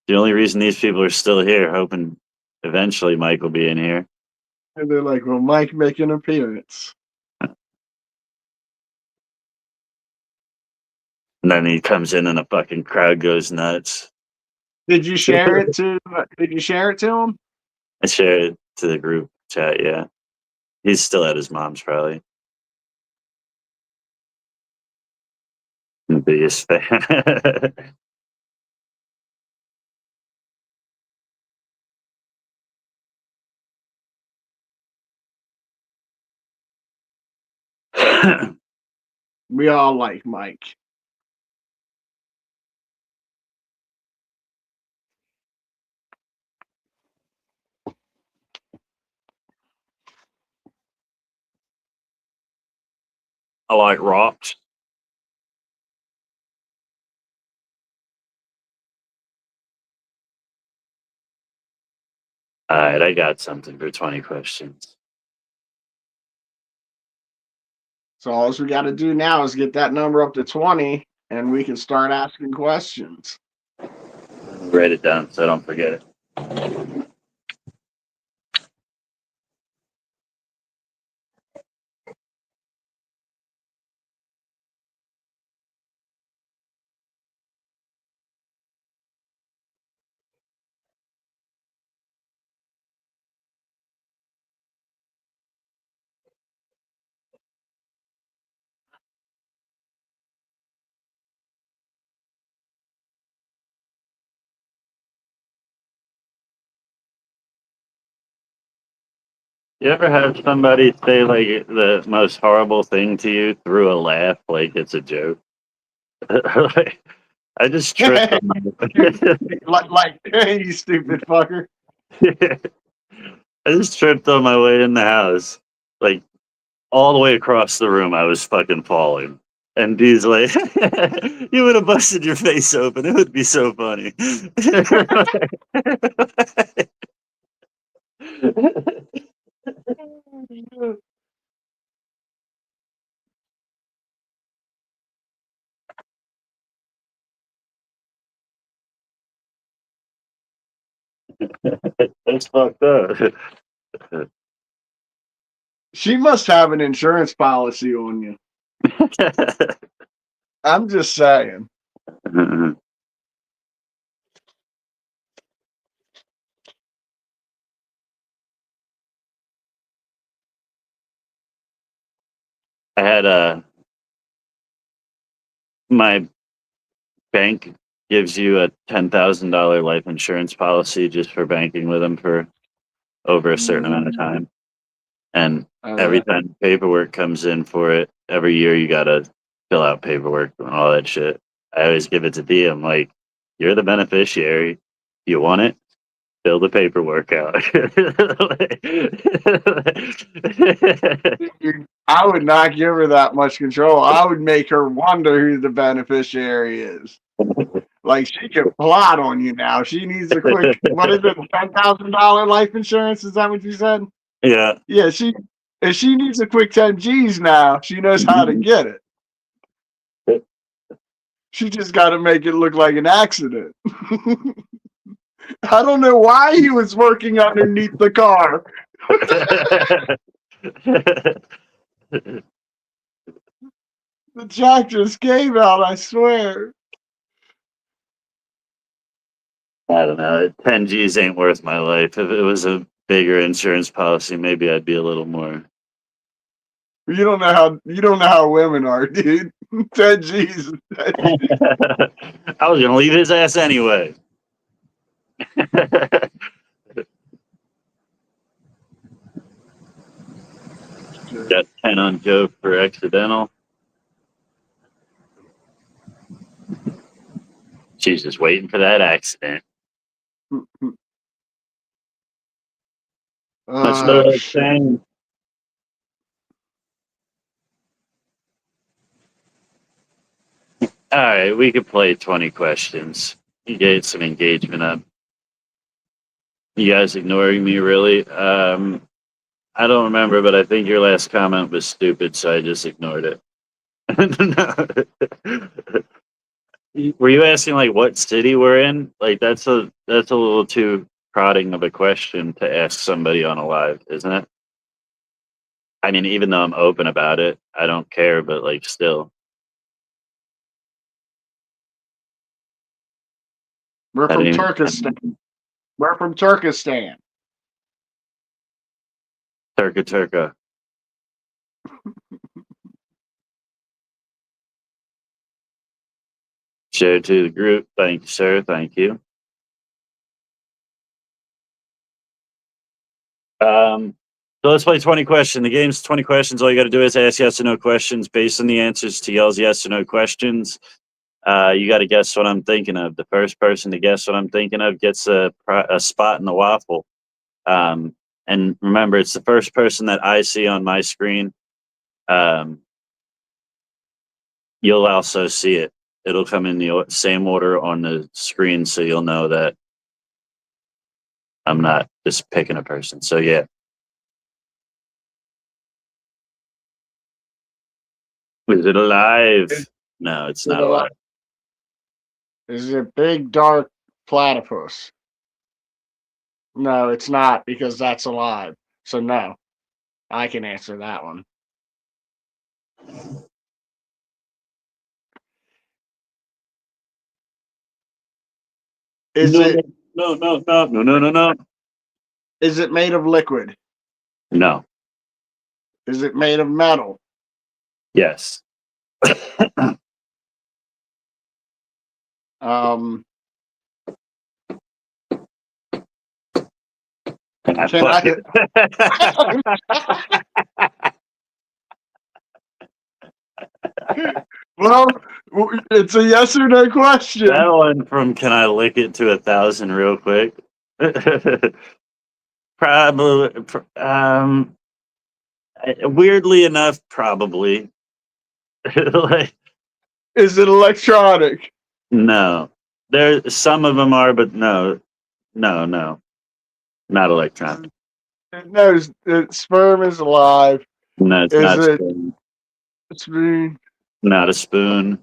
The only reason these people are still here, hoping eventually Mike will be in here. And they're like, "Will Mike make an appearance?" And then he comes in and the fucking crowd goes nuts. Did you share it to? Did you share it to him? I shared it to the group chat, yeah. He's still at his mom's probably. The biggest fan. We all like Mike. I like rocks. All right, I got something for 20 questions. So all we got to do now is get that number up to 20, and we can start asking questions. Write it down so I don't forget it. You ever have somebody say like the most horrible thing to you through a laugh, like it's a joke? Like, I just tripped on You stupid fucker. I just tripped on my way in the house. Like all the way across the room, I was fucking falling. And D's like, you would have busted your face open. It would be so funny. That's fucked up. She must have an insurance policy on you. I'm just saying. I had my bank gives you a $10,000 life insurance policy just for banking with them for over a certain amount of time. And every time paperwork comes in for it, every year you gotta fill out paperwork and all that shit. I always give it to D. I'm like, you're the beneficiary. You want it? Fill the paperwork out. I would not give her that much control. I would make her wonder who the beneficiary is. Like she could plot on you now. She needs a quick, what is it, $10,000 life insurance? Is that what you said? Yeah. Yeah, if she needs a quick 10 G's now, she knows how to get it. She just got to make it look like an accident. I don't know why he was working underneath the car. The jack just came out, I swear. I don't know. 10 G's ain't worth my life. If it was a bigger insurance policy, maybe I'd be a little more. You don't know how women are, dude. 10 G's. I was gonna leave his ass anyway. Got 10 on Joe for accidental. She's just waiting for that accident. That's what I was Shit. saying. All right, we could play 20 questions. You get some engagement up. You guys ignoring me, really? I don't remember, but I think your last comment was stupid, so I just ignored it. Were you asking like what city we're in? Like that's a little too prodding of a question to ask somebody on a live, isn't it? I mean, even though I'm open about it, I don't care, but like still. We're I from didn't Turkestan. even We're from Turkestan. Turka Turka. Share to the group. Thank you, sir. Thank you. So let's play 20 questions. The game's 20 questions. All you got to do is ask yes or no questions based on the answers to y'all's yes or no questions. You got to guess what I'm thinking of. The first person to guess what I'm thinking of gets a spot in the waffle. And remember, it's the first person that I see on my screen. You'll also see it. It'll come in the same order on the screen, so you'll know that I'm not just picking a person. So yeah. Is it alive? No, it's not alive. Is it big, dark platypus? No, it's not because that's alive. So no, I can answer that one. Is No, it no, no, no, no, no, no, no. is it made of liquid? No. Is it made of metal? Yes. Um, I Can I? fucking. Well, it's a yes or no question. That one from "Can I lick it to 1,000 real quick?" Probably. Weirdly enough, probably. Like, Is it electronic? no, there. Some of them are, but no, no, not electronic. It knows that sperm is alive. No, it's Is not it spoon. spoon? Not a spoon.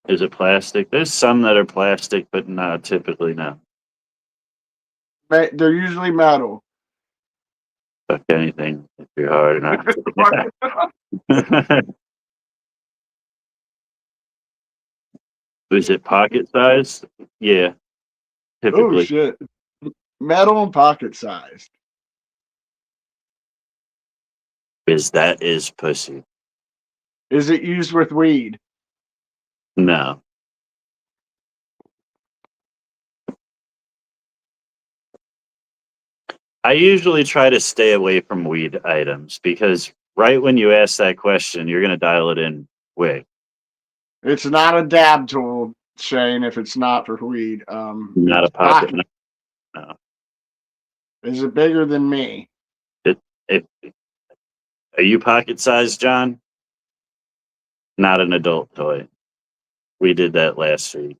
Is it plastic? There's some that are plastic, but no, typically no. They're usually metal. Fuck anything if you're hard enough. Is it pocket sized? Yeah, Oh typically. shit! Metal and pocket sized. Is pussy. Is it used with weed? No. I usually try to stay away from weed items because right when you ask that question, you're gonna dial it in quick. It's not a dab tool, Shane. If it's not for weed, Not a it's pocket. pocket. No. Is it bigger than me? It, it, are you pocket sized, John? Not an adult toy. We did that last week.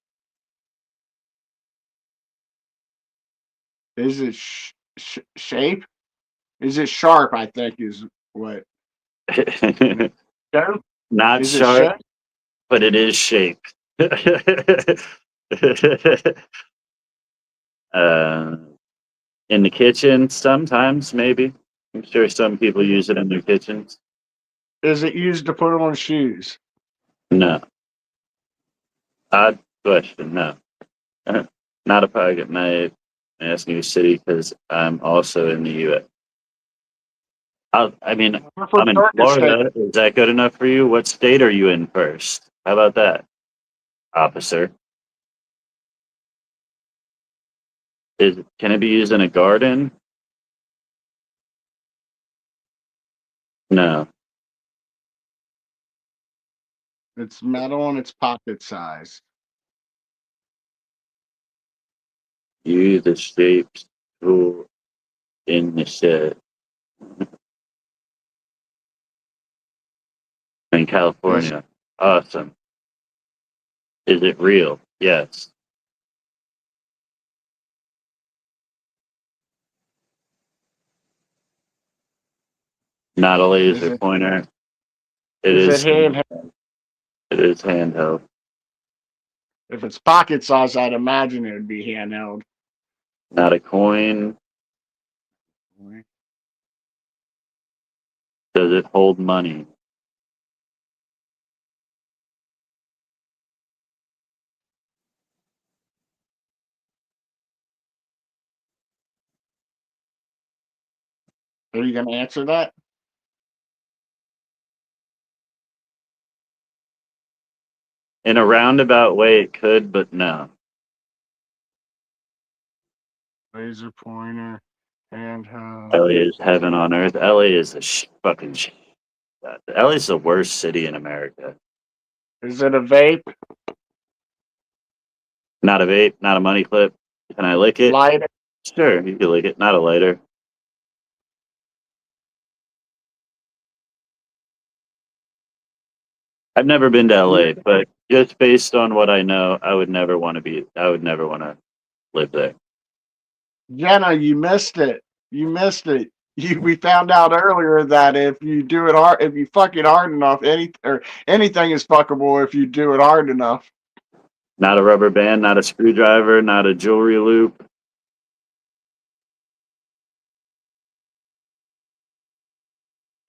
Is it shape? Is it sharp? I think is what. Shape? Not Is it sharp, shape? but it is shaped. uh, in the kitchen, sometimes, maybe. I'm sure some people use it in their kitchens. Is it used to put on shoes? No. Odd question. No. Not a pocket knife. I'm asking you city because I'm also in the U.S. I mean, We're from I'm in Turkish state. Florida. Is that good enough for you? What state are you in first? How about that, officer? Can it be used in a garden? No. It's metal and it's pocket size. Use the shaped tool in the shed in Is California. Awesome. Is it real? Yes. Not a is laser it pointer. It is it is. handheld? It is handheld. If it's pocket size, I'd imagine it would be handheld. Not a coin. Does it hold money? Are you going to answer that? In a roundabout way, it could, but no. Laser pointer, handheld. LA is heaven on earth. LA is a fucking. LA is the worst city in America. Is it a vape? Not a vape. Not a money clip. Can I lick it? Lighter? Sure, you can lick it. Not a lighter. I've never been to Yeah. LA, but just based on what I know, I would never want to be. I would never want to live there. Jenna, you missed it. You missed it. We found out earlier that if you do it hard, if you fuck it hard enough, anything is fuckable if you do it hard enough. Not a rubber band. Not a screwdriver. Not a jewelry loop.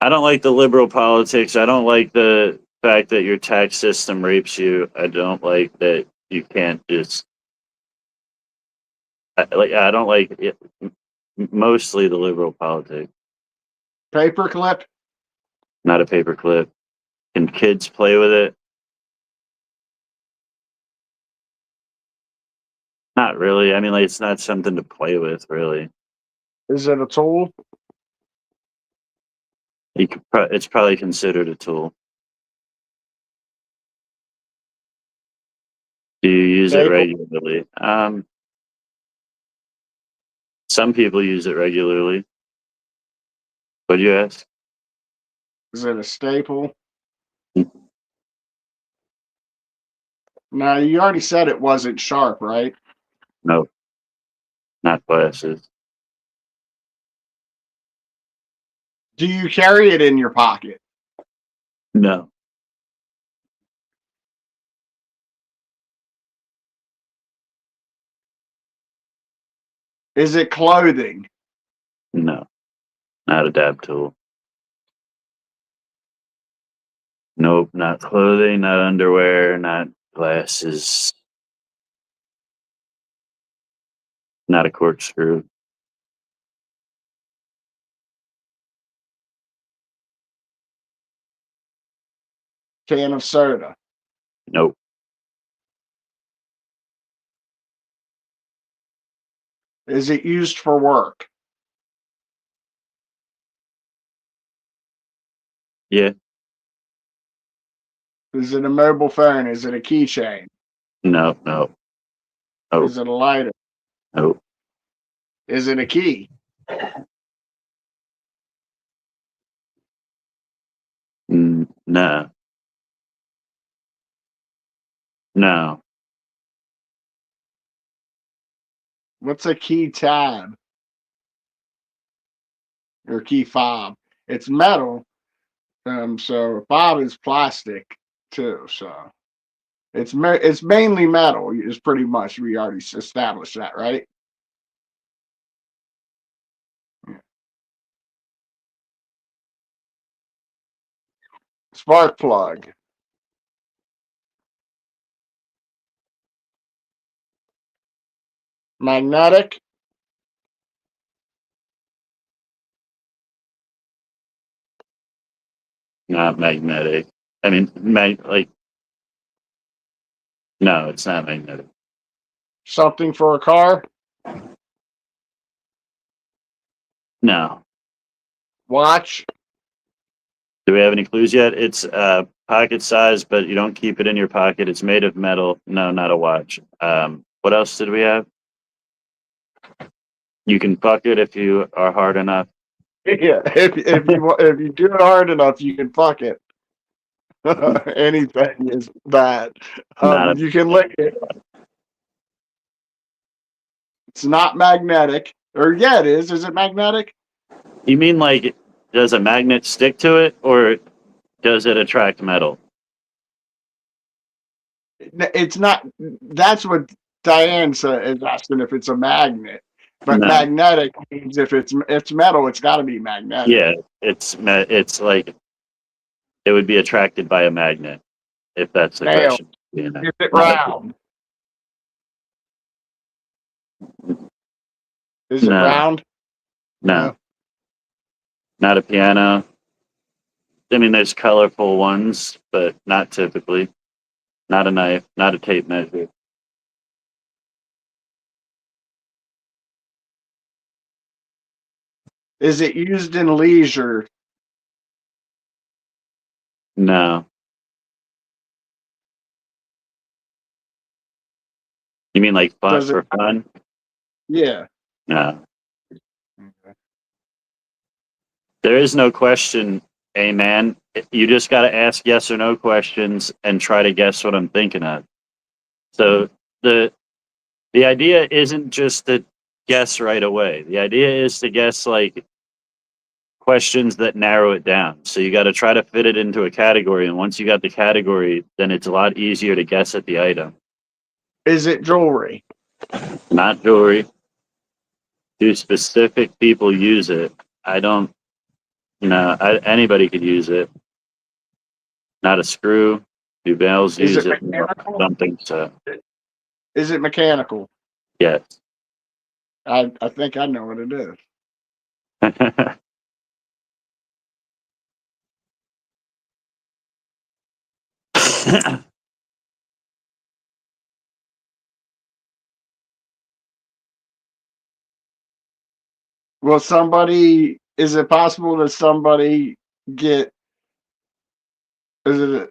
I don't like the liberal politics. I don't like the fact that your tax system rapes you. I don't like that you can't just. I don't like it, mostly the liberal politics. Paperclip? Not a paperclip. Can kids play with it? Not really. I mean, like it's not something to play with, really. Is it a tool? It's probably considered a tool. Do you use it Staple? regularly? Some people use it regularly. What'd you ask? Is it a staple? Now, you already said it wasn't sharp, right? No, not glasses. Do you carry it in your pocket? No, Is it clothing? no, not a dab tool. Nope, not clothing, not underwear, not glasses, not a corkscrew. Can of soda? Nope. Is it used for work? Yeah, Is it a mobile phone? Is it a keychain? no, no, nope, Is it a lighter? nope. Is it a key? No, no. What's a key tab or key fob? It's metal. So fob is plastic too. So it's mainly metal. Is pretty much we already established that, right? Spark plug. Magnetic. Not magnetic. I mean, no, it's not magnetic. Something for a car. No. Watch. Do we have any clues yet? It's pocket size, but you don't keep it in your pocket. It's made of metal. No, not a watch. What else did we have? You can fuck it if you are hard enough. Yeah. If you do it hard enough, you can fuck it. Anything is bad. Not a, You can lick it. It's not magnetic. Or yeah, it is. Is it magnetic? you mean like, does a magnet stick to it or does it attract metal? It's not. That's what Diane is asking if it's a magnet. But No. magnetic means if it's metal, it's got to be magnetic. Yeah, it's like it would be attracted by a magnet if that's the Nail. question. You know, Is it not round? Is it no, round? no, No. not a piano. I mean, there's colorful ones, but not typically. Not a knife, not a tape measure. Is it used in leisure? No. You mean like fun Does it? for fun? Yeah. No. There is no question, hey man. You just got to ask yes or no questions and try to guess what I'm thinking of. So the the idea isn't just to guess right away. The idea is to guess like questions that narrow it down. So you got to try to fit it into a category, and once you got the category, then it's a lot easier to guess at the item. Is it jewelry? Not jewelry. Do specific people use it? I don't. Anybody could use it. Not a screw. Do males Is use it it? No, mechanical? don't think so. Is it mechanical? Yes. I think I know what it is. Will somebody? Is it possible that somebody get? Is it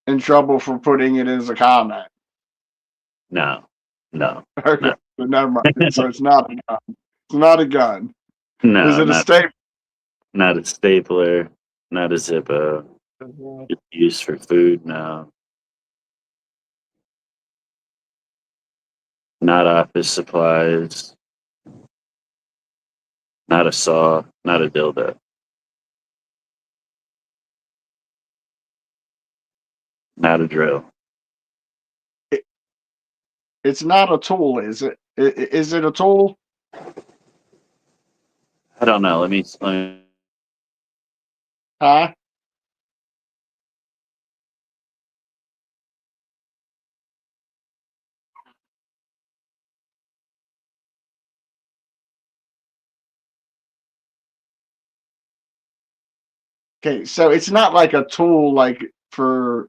in trouble for putting it as a comment? No, no, Okay, no, so never mind. So it's not a gun. It's not a gun. Is no, it a staple? not a stapler, not a Zippo. It's used for food. No, not office supplies. Not a saw. Not a dildo. Not a drill. It, it's not a tool, is it? Is it a tool? I don't know. Let me. Huh? Okay, so it's not like a tool like for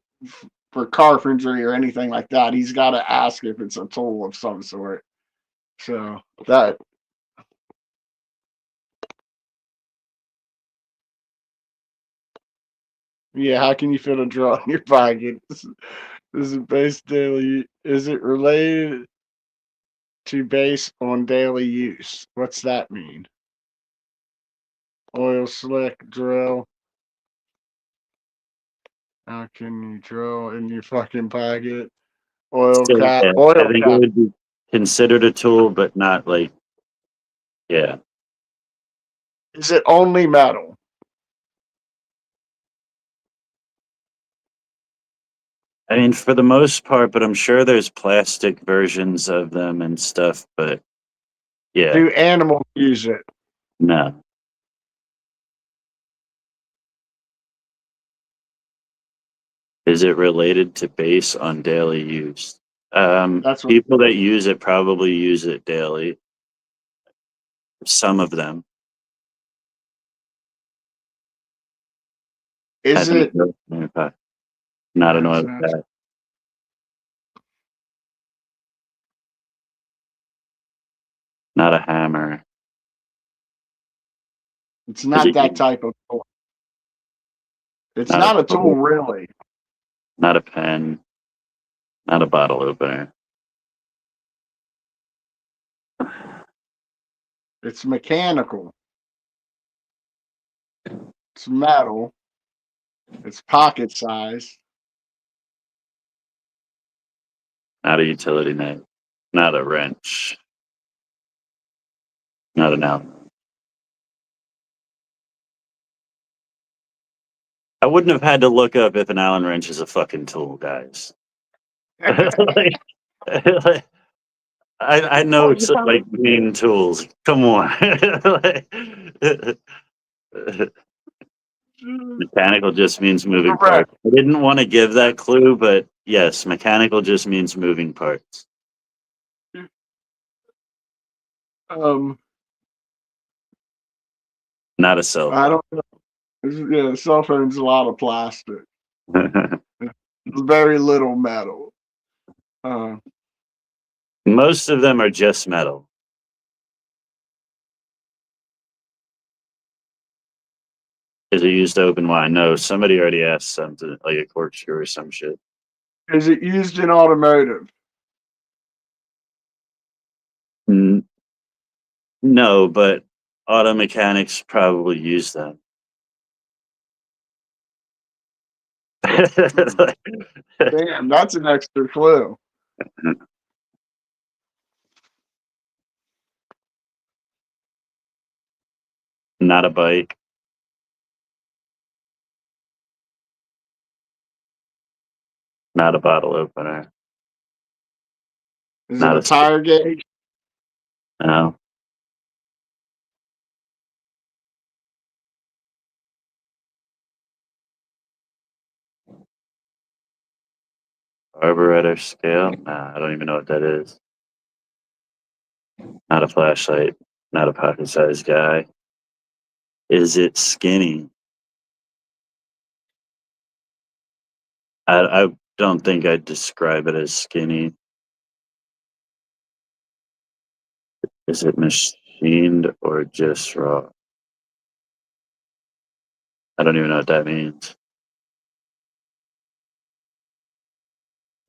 carpentry or anything like that. He's got to ask if it's a tool of some sort. So that yeah, how can you fit a drill in your pocket? This is based daily. Is it related to base on daily use? What's that mean? Oil slick drill. How can you drill in your fucking pocket? Oil So, cap. yeah, I Oil think it cap. would be considered a tool, but not like, yeah. Is it only metal? I mean, for the most part, but I'm sure there's plastic versions of them and stuff, but yeah, Do animals use it? no. Is it related to base on daily use? That's what. People that use it probably use it daily. Some of them. I Is think it? so. Not an That's oil not. pack. Not a hammer. It's Is not it that type of tool. It's not a not a tool, tool? really. Not a pen. Not a bottle opener. It's mechanical. It's metal. It's pocket size. Not a utility knife. Not a wrench. Not an Allen. I wouldn't have had to look up if an Allen wrench is a fucking tool, guys. like, like, I know Well, it's like main tools. Come on. Like, mechanical just means moving correct. parts. I didn't want to give that clue, but yes, mechanical just means moving parts. Um, Not a cell I phone. don't know. Yeah, cell phone's a lot of plastic. Very little metal. Uh, Most of them are just metal. Is it used to open wine? No, somebody already asked something like a corkscrew or some shit. is it used in automotive? N- no, but auto mechanics probably use them. Hmm. Damn, that's an extra clue. Not a bike. Not a bottle opener. Is it Not a a stick. tire gauge? No. Carburetor scale. Nah, I don't even know what that is. Not a flashlight. Not a pocket sized guy. Is it skinny? I don't think I'd describe it as skinny. Is it machined or just raw? I don't even know what that means.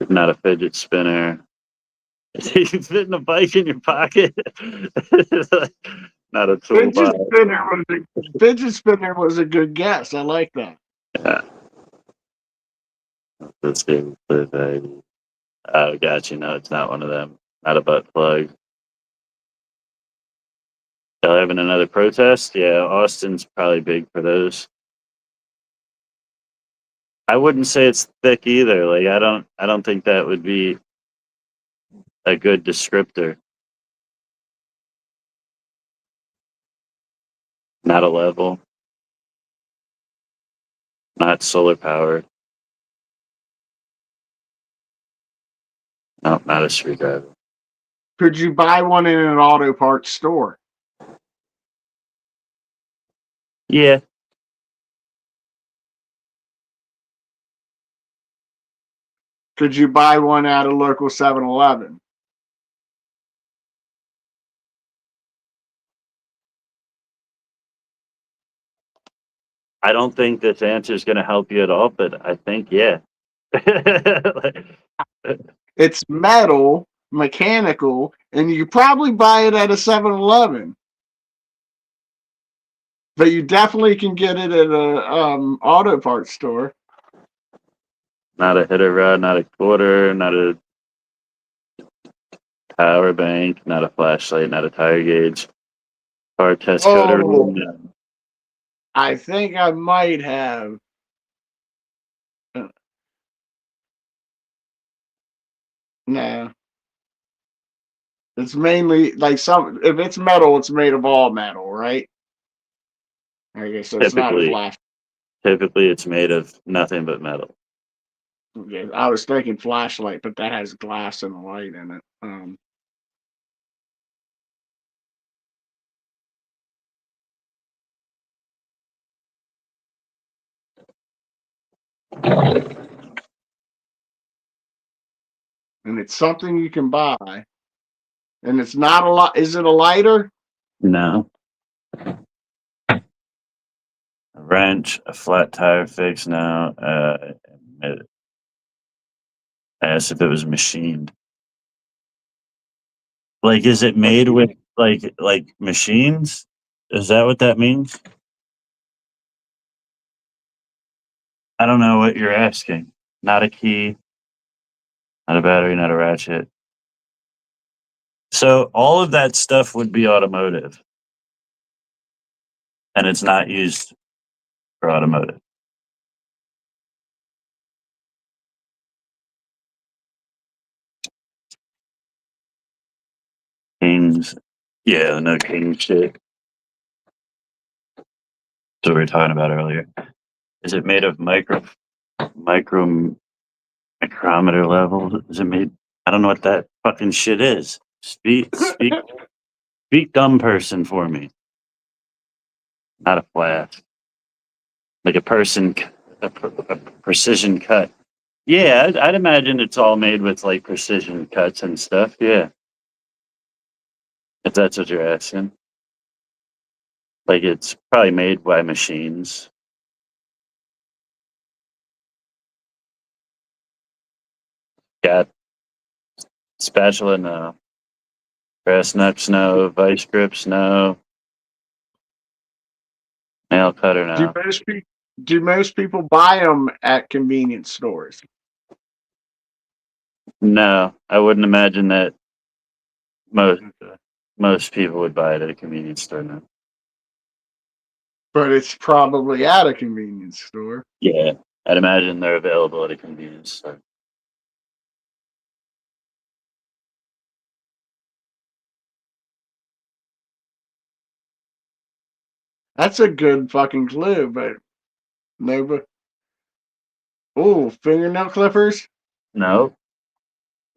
Not a fidget spinner. You fitting a bike in your pocket? Not a Fidget toolbox. spinner was a good guess. I like that. Yeah. Let's see. Oh, got you. No, it's not one of them. Not a butt plug. Y'all having another protest? Yeah, Austin's probably big for those. I wouldn't say it's thick either. Like I don't think that would be a good descriptor. Not a level. Not solar powered. No, not a screwdriver. Could you buy one in an auto parts store? Yeah, Could you buy one at a local 7-Eleven? I don't think this answer is going to help you at all, but I think yeah. It's metal, mechanical, and you probably buy it at a 7-Eleven. But you definitely can get it at a auto parts store. Not a hitter rod, not a quarter, not a power bank, not a flashlight, not a tire gauge. Car test coder. Oh, No. I think I might have. No, it's mainly like some. If it's metal, it's made of all metal, right? I guess so. It's not a Typically, flash. typically it's made of nothing but metal. Okay, I was thinking flashlight, but that has glass and a light in it. And it's something you can buy, and it's not a lot. Is it a lighter? No. A wrench, a flat tire fix. No. As if it was machined. Like, is it Like made with like machines? Is that what that means? I don't know what you're asking. Not a key, not a battery, not a ratchet. So all of that stuff would be automotive, and it's not used for automotive. Kings, yeah, no king shit. That's what we were talking about earlier. Is it made of micro micrometer level? Is it made? I don't know what that fucking shit is. Speak, dumb person for me. Not a flash. Like a person, a precision cut. Yeah, I'd imagine it's all made with like precision cuts and stuff. Yeah, if that's what you're asking. Like it's probably made by machines. Got spatula, no. Brass knucks, no. Vice grips, no. Nail cutter, do no. most people do most people buy them at convenience stores? No, I wouldn't imagine that most Okay. most people would buy it at a convenience store now. But it's probably at a convenience store. Yeah, I'd imagine they're available at a convenience store. That's a good fucking clue, but nobody. Oh, fingernail clippers. No,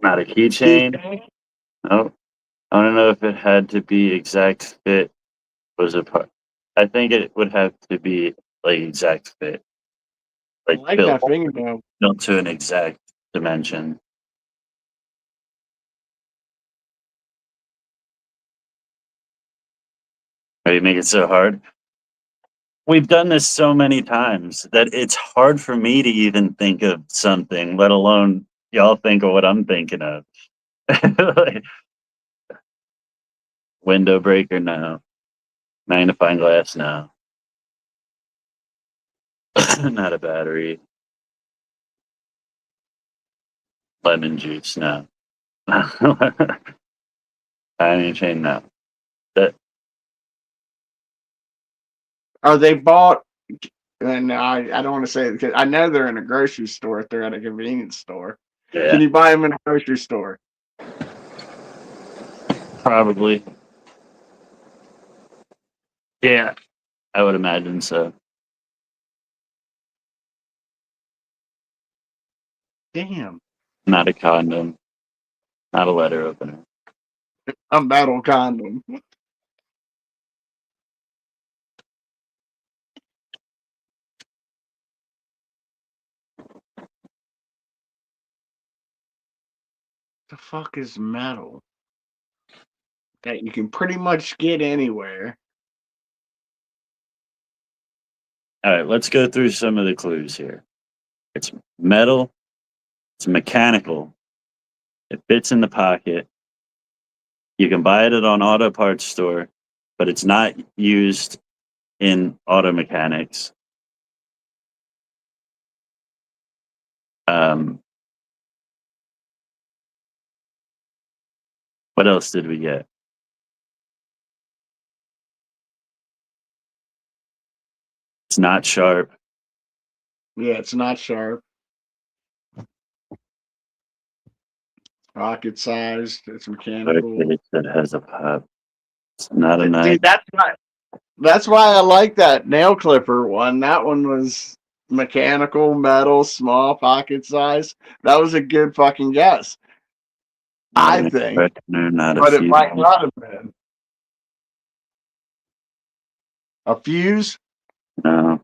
not a keychain. Keychain? No, I don't know if it had to be exact fit. Was a part. I think it would have to be like exact fit, I like like built that fingernail. built to an exact dimension. Why you make it so hard? We've done this so many times that it's hard for me to even think of something, let alone y'all think of what I'm thinking of. Like, window breaker, no. Magnifying glass, no. Not a battery. Lemon juice, no. Iron chain, no. That Are they bought? And I don't want to say it because I know they're in a grocery store if they're at a convenience store. yeah, Can you buy them in a grocery store? probably. Yeah, I would imagine so. Damn, Not a condom, not a letter opener. a metal condom. The fuck is metal that you can pretty much get anywhere? All right, let's go through some of the clues here. It's metal, it's mechanical, it fits in the pocket. You can buy it at an auto parts store, but it's not used in auto mechanics. Um, what else did we get? It's not sharp. Yeah, it's not sharp. Pocket sized. It's mechanical. Okay, that has a pop. It's not a knife. Dude, that's why I like that nail clipper one. That one was mechanical, metal, small, pocket size. That was a good fucking guess, Not I an think, expressioner, not a but it fuse. might not have been a fuse. No,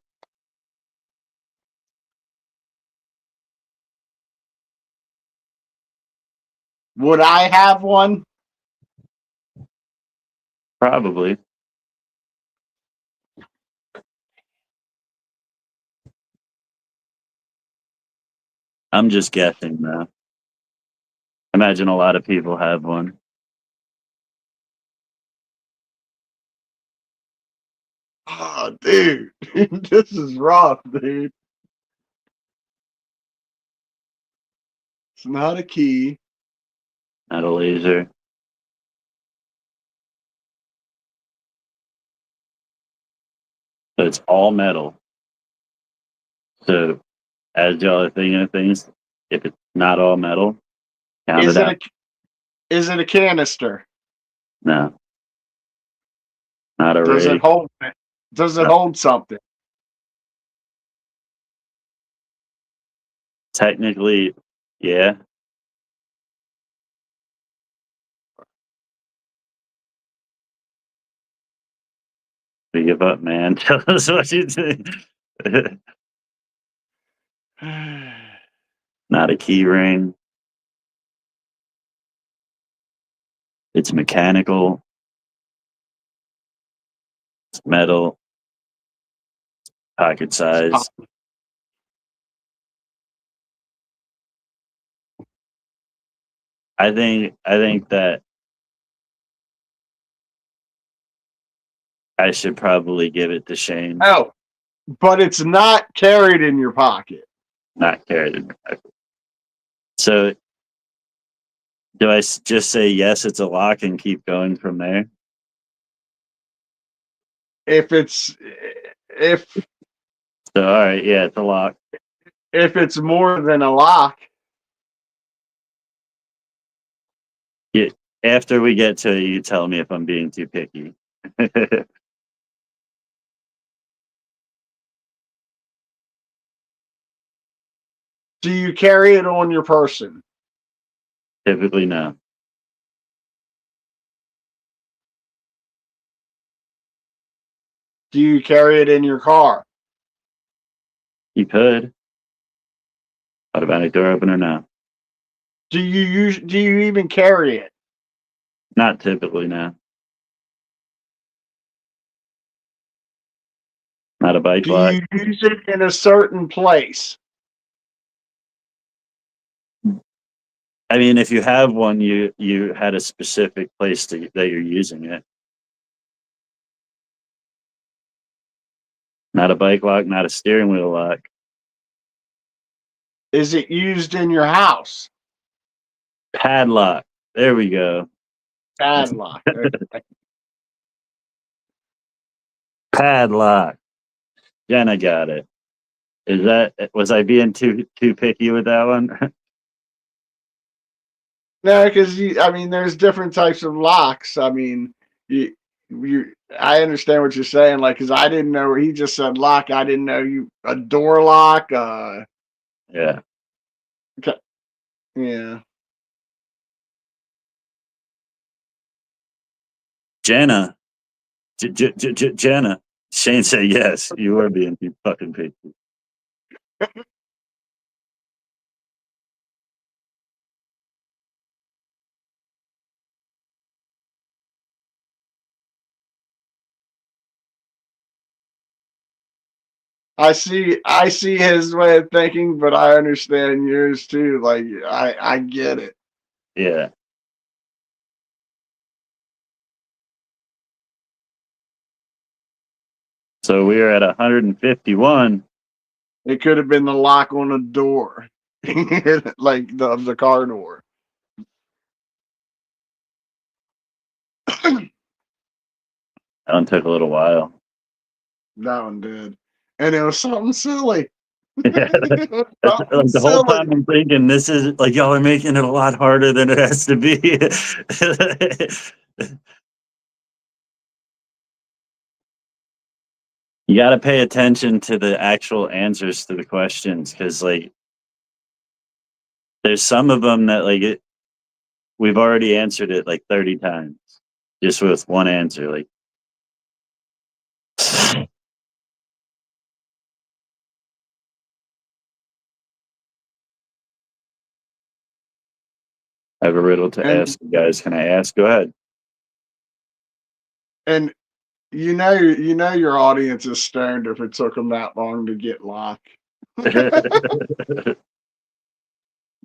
Would I have one? probably. I'm just guessing though. Imagine a lot of people have one. Oh, dude, this is rough, dude. It's not a key. Not a laser. But it's all metal. So as y'all are thinking of things, if it's not all metal, count Is it it out. a is it a canister? No, not a Does it rig. hold? Does it No. hold something? Technically, yeah. We give up, man. Tell us what you think. Not a key ring. It's mechanical. It's metal. Pocket size. I think that I should probably give it to Shane. Oh, but it's not carried in your pocket. Not carried. So do I just say yes? It's a lock and keep going from there. If it's if So all right, yeah, it's a lock. if it's more than a lock, Yeah, after we get to it, you tell me if I'm being too picky. do you carry it on your person? Typically, no. Do you carry it in your car? You could. Automatic door opener, no. Do you even carry it? Not typically, no. Not a bike Do lock. you use it in a certain place? I mean, if you have one, you had a specific place that you're using it. Not a bike lock, not a steering wheel lock. Is it used in your house? Padlock. There we go. Padlock. Padlock. Jenna got it. Was I being too picky with that one? No, because I mean, there's different types of locks. I mean, I understand what you're saying. Like, because I didn't know he just said lock. I didn't know you a door lock. Yeah. Yeah. Jenna. Jenna. Shane said yes. You were being too fucking picky. I see his way of thinking, but I understand yours too. Like, I get it. Yeah. So we are at 151. It could have been the lock on a door, like the car door. That one took a little while. That one did, and it was something silly. Yeah, It was something like the whole silly. time I'm thinking this is like y'all are making it a lot harder than it has to be. You got to pay attention to the actual answers to the questions because like there's some of them that we've already answered it like 30 times just with one answer. Like I have a riddle to And ask you guys. Can I ask? Go ahead. and you know your audience is stoned if it took them that long to get lock.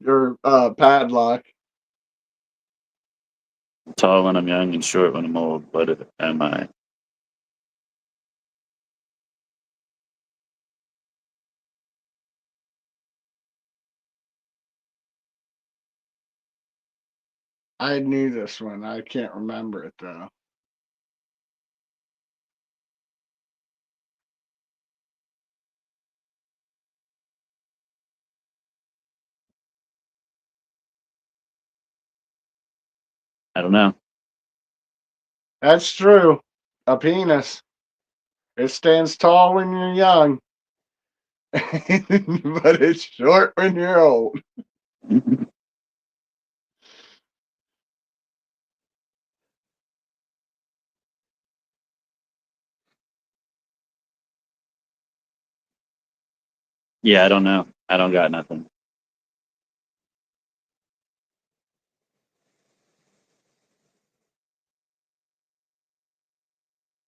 Your padlock. Tall when I'm young and short when I'm old. What am I? I knew this one. I can't remember it though. I don't know. That's true. A penis. It stands tall when you're young, but it's short when you're old. Yeah, I don't know. I don't got nothing.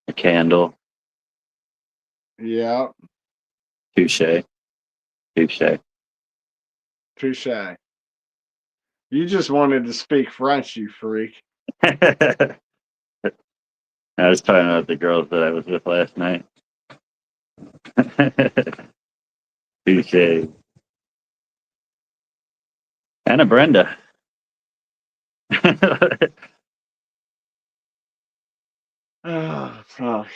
A candle. Yeah, Touche. Touche. touche. You just wanted to speak French, you freak. I was talking about the girls that I was with last night. Touche. Anna Brenda. Oh, fuck.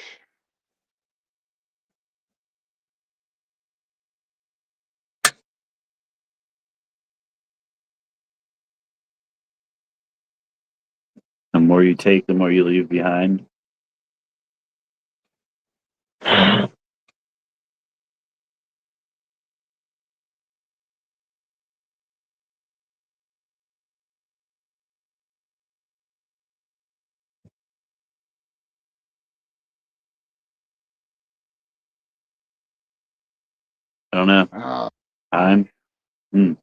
The more you take, the more you leave behind. I don't know. Oh, Time. Hmm.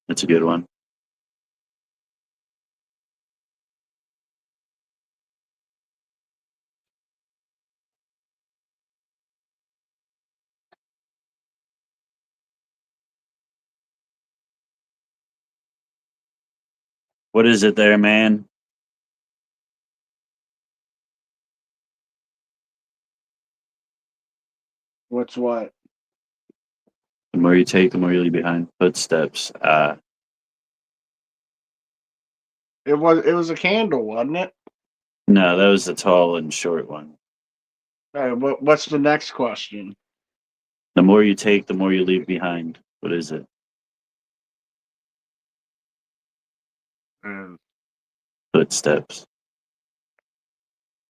That's a good one. What is it there, man? What's what? The more you take, the more you leave behind. Footsteps. It was a candle, wasn't it? No, that was the tall and short one. What's the next question? The more you take, the more you leave behind. What is it? Footsteps.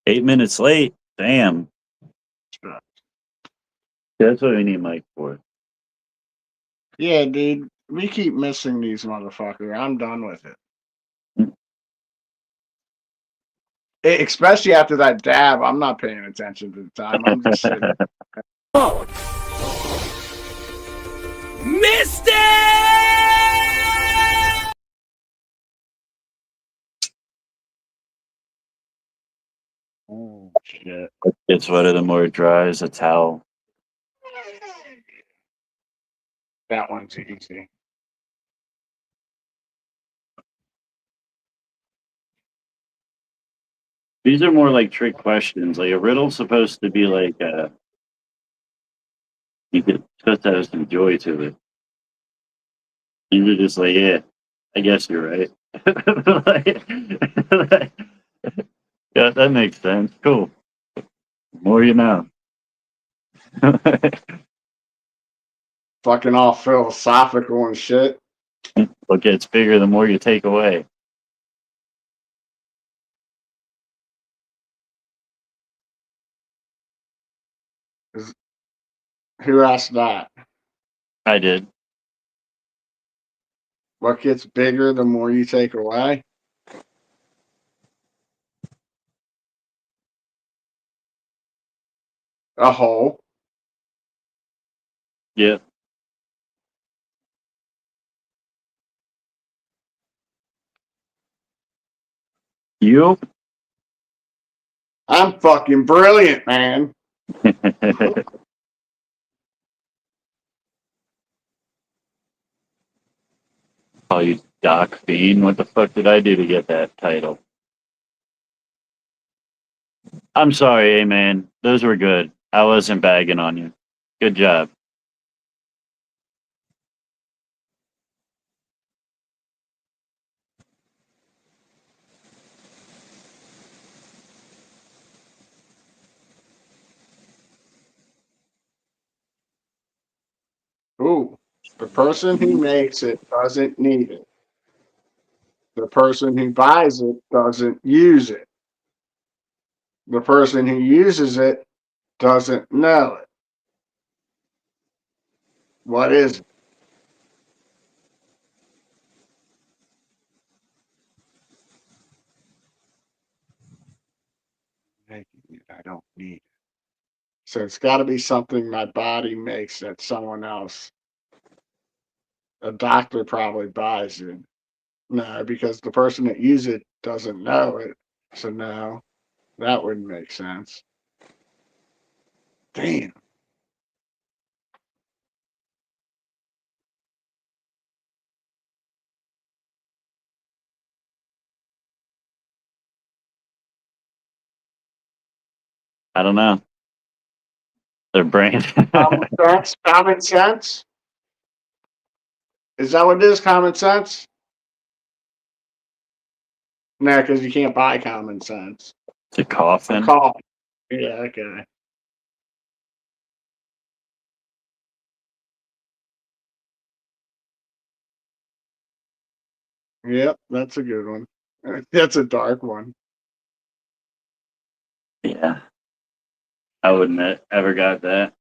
8 minutes late. Damn. That's what we need Mike for. Yeah, dude. We keep missing these motherfuckers. I'm done with it. Especially after that dab, I'm not paying attention to the time. I'm just sitting. Missed it! Oh shit! It's wetter the more it dries. A towel. That one's easy. These are more like trick questions. Like a riddle's supposed to be like you could supposed to have some joy to it. These are just like, yeah, I guess you're right. Yeah, that makes sense. Cool. More you know. Fucking all philosophical and shit. What gets bigger the more you take away. Who asked that? I did. What gets bigger the more you take away? A hole. Yeah. You? I'm fucking brilliant, man. Call you Doc Fiend. What the fuck did I do to get that title? I'm sorry, man. Those were good. I wasn't bagging on you. Good job. Ooh, the person who makes it doesn't need it. The person who buys it doesn't use it. The person who uses it doesn't know it. What is it? I don't need it. So it's got to be something my body makes that someone else, a doctor probably buys it. No, because the person that uses it doesn't know it. So no, that wouldn't make sense. Damn. I don't know. Their brain. Common sense? Common sense? Is that what it is? Common sense? No, because you can't buy common sense. It's a coffin. Coffee. Yeah, okay. Yep, that's a good one. That's a dark one. Yeah. I wouldn't have ever got that.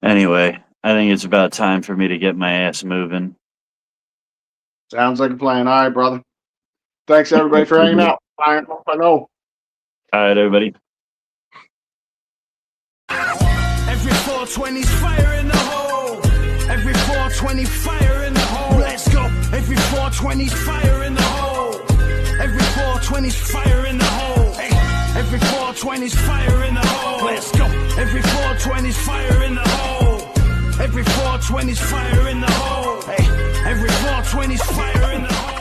Anyway, I think it's about time for me to get my ass moving. Sounds like a plan. All right, brother. Thanks, everybody, for hanging out. I know. All right, everybody. Every 420's fire in the hole. Every 420 fire in the hole. Let's go. Every 420's fire in the hole. Every 420. 420's fire in the hole. Hey, every 420's fire in the hole. Let's go. Every 420's fire in the hole. Every 420's fire in the hole. Hey, every 420's fire in the hole.